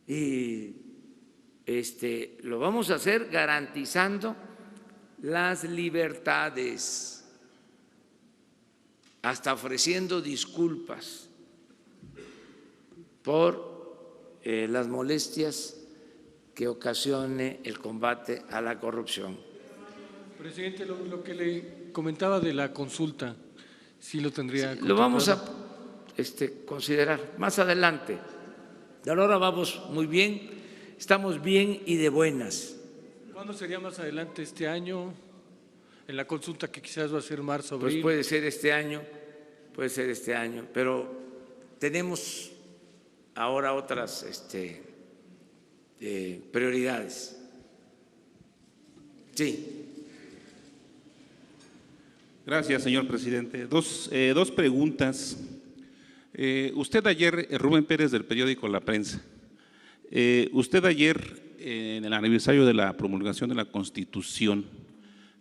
y lo vamos a hacer garantizando las libertades, hasta ofreciendo disculpas por las molestias que ocasione el combate a la corrupción. Presidente, lo que le comentaba de la consulta, ¿sí lo tendría? Sí, lo vamos a considerar más adelante. De ahora vamos muy bien, estamos bien y de buenas. ¿Cuándo sería más adelante este año? En la consulta que quizás va a ser marzo, abril. Pues puede ser este año, pero tenemos ahora otras prioridades. Sí. Gracias, señor presidente. Dos preguntas. Usted ayer, Rubén Pérez del periódico La Prensa, usted ayer en el aniversario de la promulgación de la Constitución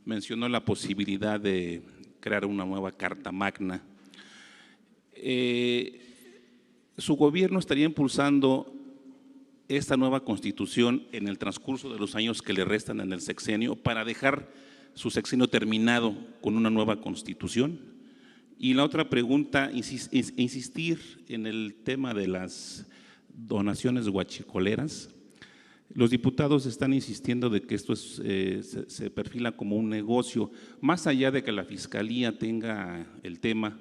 mencionó la posibilidad de crear una nueva Carta Magna. ¿Su gobierno estaría impulsando esta nueva Constitución en el transcurso de los años que le restan en el sexenio para dejar su sexenio terminado con una nueva Constitución? Y la otra pregunta, insistir en el tema de las donaciones huachicoleras. Los diputados están insistiendo de que esto se perfila como un negocio. Más allá de que la Fiscalía tenga el tema,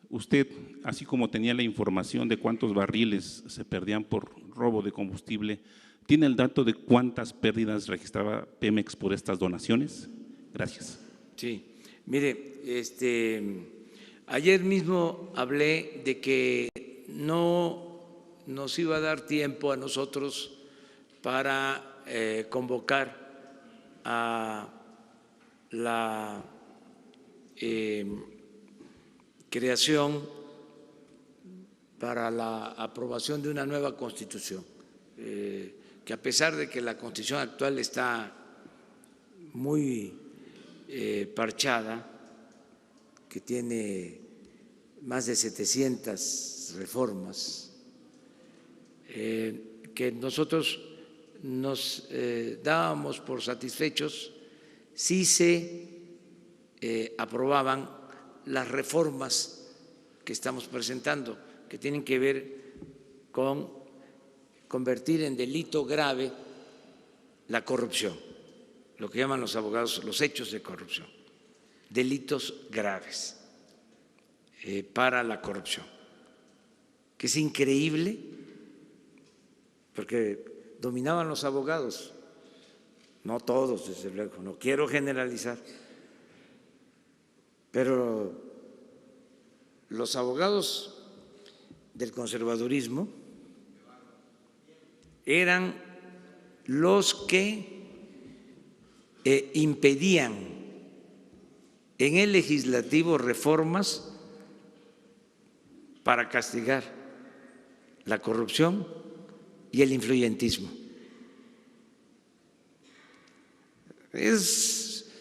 usted, así como tenía la información de cuántos barriles se perdían por robo de combustible, ¿tiene el dato de cuántas pérdidas registraba Pemex por estas donaciones? Gracias. Sí, mire, ayer mismo hablé de que no nos iba a dar tiempo a nosotros para convocar a la creación para la aprobación de una nueva Constitución, que a pesar de que la Constitución actual está muy parchada, que tiene más de 700 reformas, que nosotros nos dábamos por satisfechos si se aprobaban las reformas que estamos presentando, que tienen que ver con convertir en delito grave la corrupción, lo que llaman los abogados los hechos de corrupción, delitos graves para la corrupción, que es increíble porque dominaban los abogados, no todos desde luego, no quiero generalizar, pero los abogados del conservadurismo eran los que impedían en el legislativo reformas para castigar la corrupción y el influyentismo. Es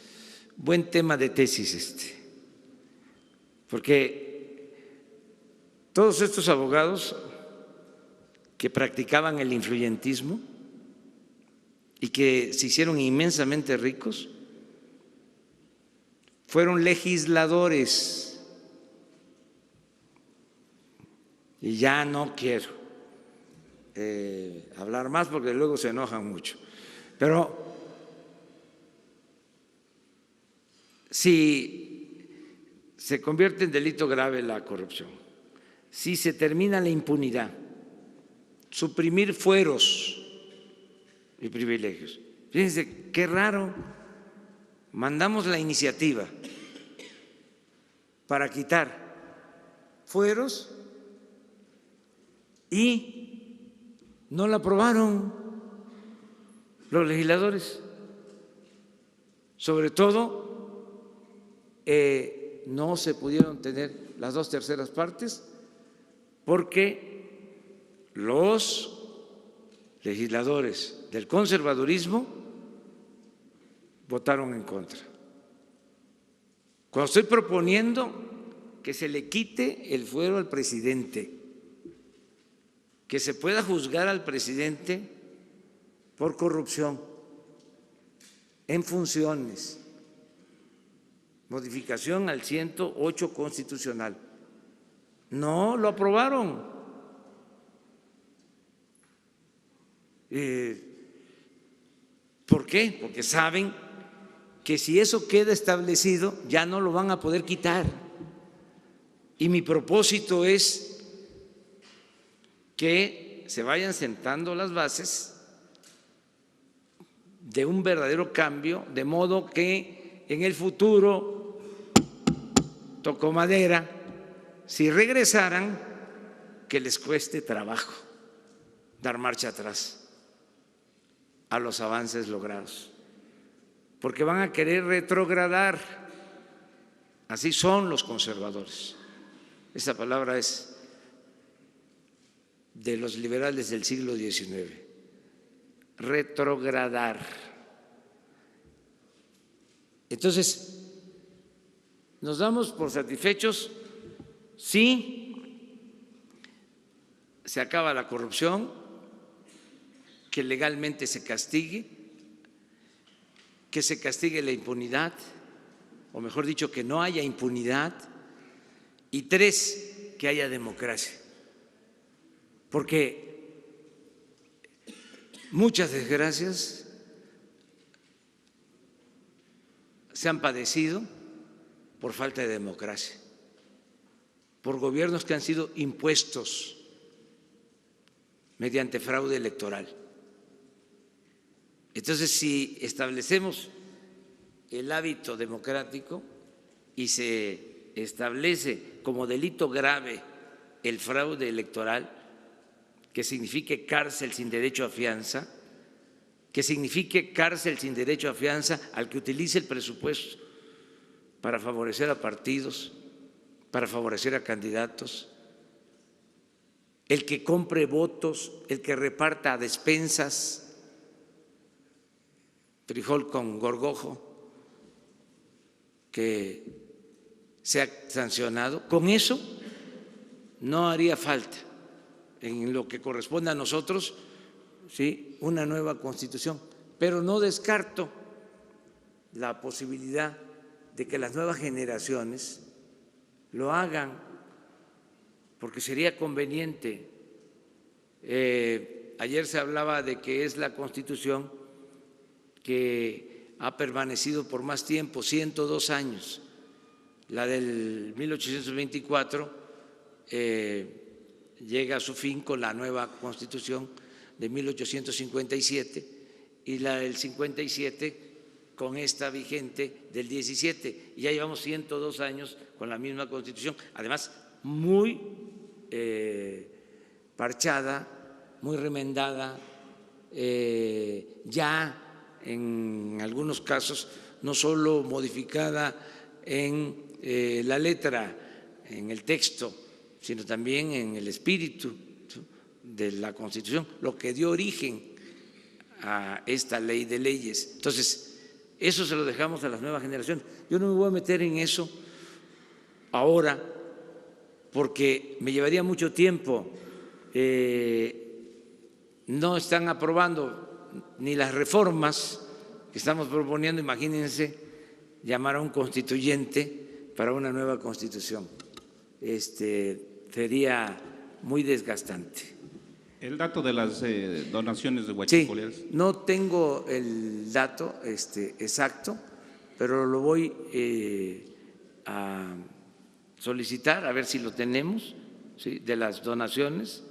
buen tema de tesis porque todos estos abogados que practicaban el influyentismo y que se hicieron inmensamente ricos fueron legisladores. Y ya no quiero hablar más porque luego se enojan mucho. Pero si se convierte en delito grave la corrupción, si se termina la impunidad, suprimir fueros y privilegios. Fíjense qué raro, mandamos la iniciativa para quitar fueros y no la aprobaron los legisladores. Sobre todo, no se pudieron tener las 2/3 partes porque los legisladores del conservadurismo votaron en contra. Cuando estoy proponiendo que se le quite el fuero al presidente, que se pueda juzgar al presidente por corrupción en funciones, modificación al 108 constitucional, no lo aprobaron. ¿Por qué? Porque saben que si eso queda establecido ya no lo van a poder quitar. Y mi propósito es que se vayan sentando las bases de un verdadero cambio, de modo que en el futuro, toco madera, si regresaran, que les cueste trabajo dar marcha atrás a los avances logrados, porque van a querer retrogradar. Así son los conservadores. Esa palabra es de los liberales del siglo XIX, retrogradar. Entonces, nos damos por satisfechos si se acaba la corrupción, que legalmente se castigue, que se castigue la impunidad, o mejor dicho, que no haya impunidad, y 3, que haya democracia. Porque muchas desgracias se han padecido por falta de democracia, por gobiernos que han sido impuestos mediante fraude electoral. Entonces, si establecemos el hábito democrático y se establece como delito grave el fraude electoral, que signifique cárcel sin derecho a fianza, que signifique cárcel sin derecho a fianza al que utilice el presupuesto para favorecer a partidos, para favorecer a candidatos, el que compre votos, el que reparta a despensas, frijol con gorgojo, que sea sancionado. Con eso no haría falta, en lo que corresponde a nosotros, ¿sí?, una nueva Constitución. Pero no descarto la posibilidad de que las nuevas generaciones lo hagan, porque sería conveniente. Ayer se hablaba de que es la Constitución que ha permanecido por más tiempo, 102 años. La del 1824 llega a su fin con la nueva Constitución de 1857 y la del 57 con esta vigente del 17. Y ya llevamos 102 años con la misma Constitución, además muy parchada, muy remendada, ya en algunos casos no solo modificada en la letra, en el texto, sino también en el espíritu de la Constitución, lo que dio origen a esta ley de leyes. Entonces, eso se lo dejamos a las nuevas generaciones. Yo no me voy a meter en eso ahora porque me llevaría mucho tiempo. No están aprobando ni las reformas que estamos proponiendo. Imagínense llamar a un constituyente para una nueva Constitución. Sería muy desgastante. El dato de las donaciones de huachicoleros. Sí, no tengo el dato exacto, pero lo voy a solicitar, a ver si lo tenemos, ¿sí?, de las donaciones.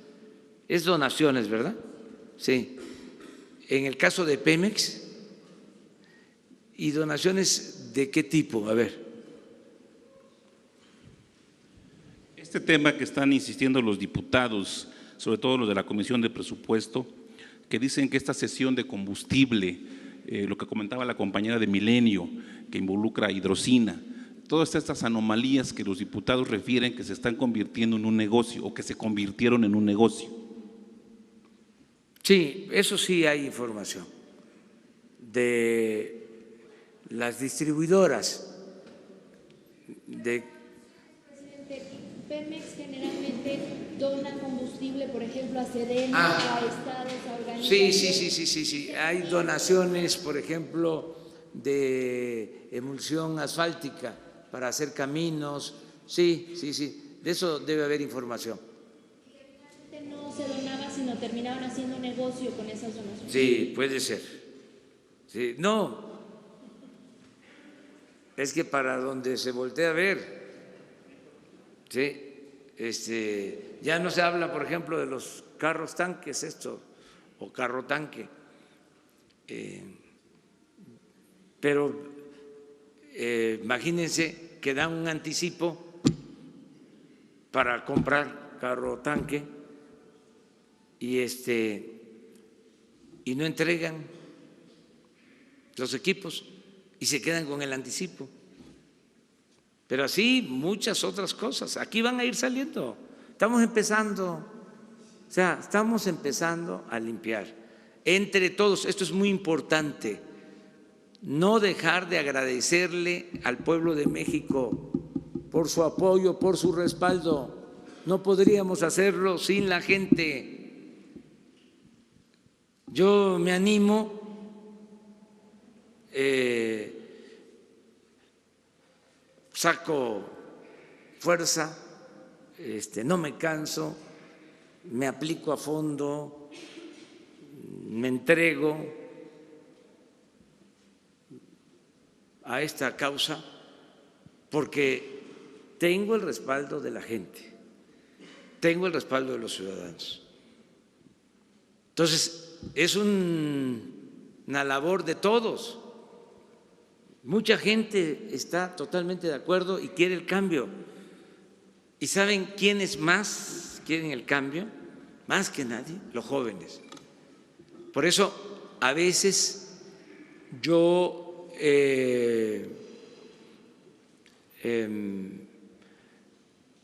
Es donaciones, ¿verdad? Sí. En el caso de Pemex. ¿Y donaciones de qué tipo? A ver. Este tema que están insistiendo los diputados, sobre todo los de la Comisión de Presupuesto, que dicen que esta cesión de combustible, lo que comentaba la compañera de Milenio, que involucra hidrocina, todas estas anomalías que los diputados refieren que se están convirtiendo en un negocio o que se convirtieron en un negocio. Sí, eso sí hay información de las distribuidoras de… Pemex generalmente dona combustible, por ejemplo, a Sedena, a estados, a organizaciones. Sí. Hay donaciones, por ejemplo, de emulsión asfáltica para hacer caminos. Sí. De eso debe haber información. No se donaba, sino terminaban haciendo negocio con esas donaciones. Sí, puede ser. Sí, no. Es que para donde se voltea a ver, ¿sí?, ya no se habla, por ejemplo, de los carros tanques, o carro tanque, pero imagínense que dan un anticipo para comprar carro tanque y no entregan los equipos y se quedan con el anticipo. Pero así muchas otras cosas. Aquí van a ir saliendo. Estamos empezando a limpiar entre todos. Esto es muy importante. no dejar de agradecerle al pueblo de México por su apoyo, por su respaldo. No podríamos hacerlo sin la gente. Yo me animo, saco fuerza, no me canso, me aplico a fondo, me entrego a esta causa porque tengo el respaldo de la gente, tengo el respaldo de los ciudadanos. Entonces, es una labor de todos. Mucha gente está totalmente de acuerdo y quiere el cambio. ¿Y saben quiénes más quieren el cambio? Más que nadie, los jóvenes. Por eso, a veces yo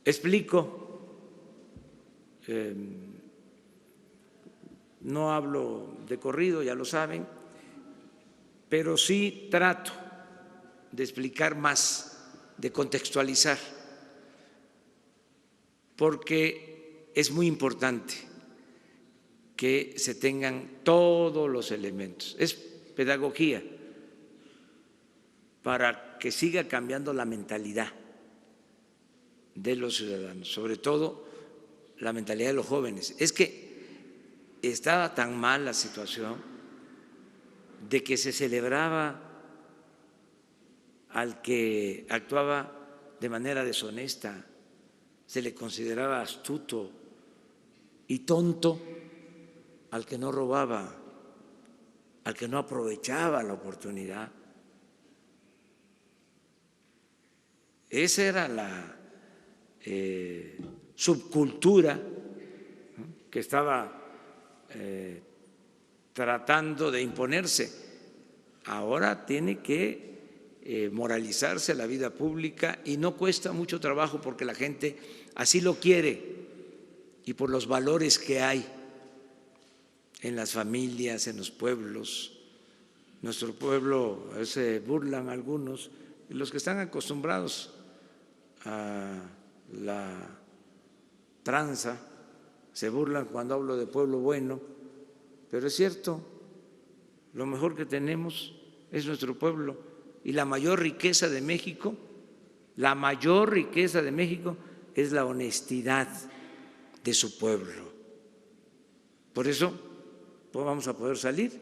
explico, no hablo de corrido, ya lo saben, pero sí trato de explicar más, de contextualizar, porque es muy importante que se tengan todos los elementos. Es pedagogía para que siga cambiando la mentalidad de los ciudadanos, sobre todo la mentalidad de los jóvenes. Es que estaba tan mal la situación de que se celebraba al que actuaba de manera deshonesta, se le consideraba astuto, y tonto al que no robaba, al que no aprovechaba la oportunidad. Esa era la subcultura, ¿no?, que estaba tratando de imponerse. Ahora tiene que moralizarse la vida pública y no cuesta mucho trabajo porque la gente así lo quiere y por los valores que hay en las familias, en los pueblos. Nuestro pueblo, a veces se burlan algunos, y los que están acostumbrados a la tranza se burlan cuando hablo de pueblo bueno, pero es cierto, lo mejor que tenemos es nuestro pueblo. Y la mayor riqueza de México, la mayor riqueza de México es la honestidad de su pueblo. Por eso pues vamos a poder salir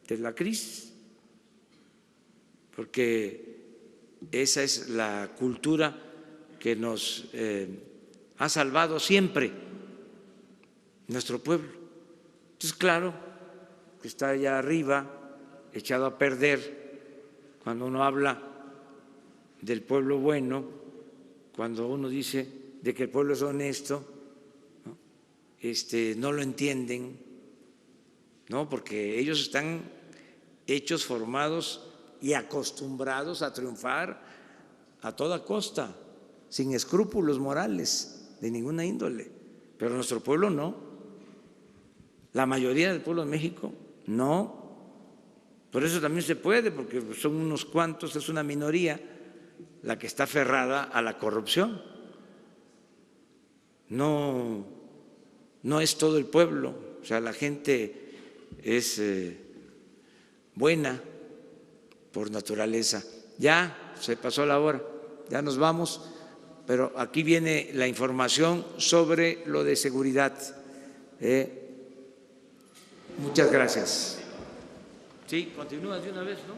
de la crisis, porque esa es la cultura que nos ha salvado siempre nuestro pueblo. Entonces, claro que está allá arriba, echado a perder, cuando uno habla del pueblo bueno, cuando uno dice de que el pueblo es honesto, ¿no? No lo entienden, ¿no? Porque ellos están hechos, formados y acostumbrados a triunfar a toda costa, sin escrúpulos morales de ninguna índole. Pero nuestro pueblo no. La mayoría del pueblo de México no. Por eso también se puede, porque son unos cuantos, es una minoría la que está aferrada a la corrupción. No es todo el pueblo, o sea, la gente es buena por naturaleza. Ya se pasó la hora, ya nos vamos, pero aquí viene la información sobre lo de seguridad. Muchas gracias. Sí, continúa de una vez, ¿no?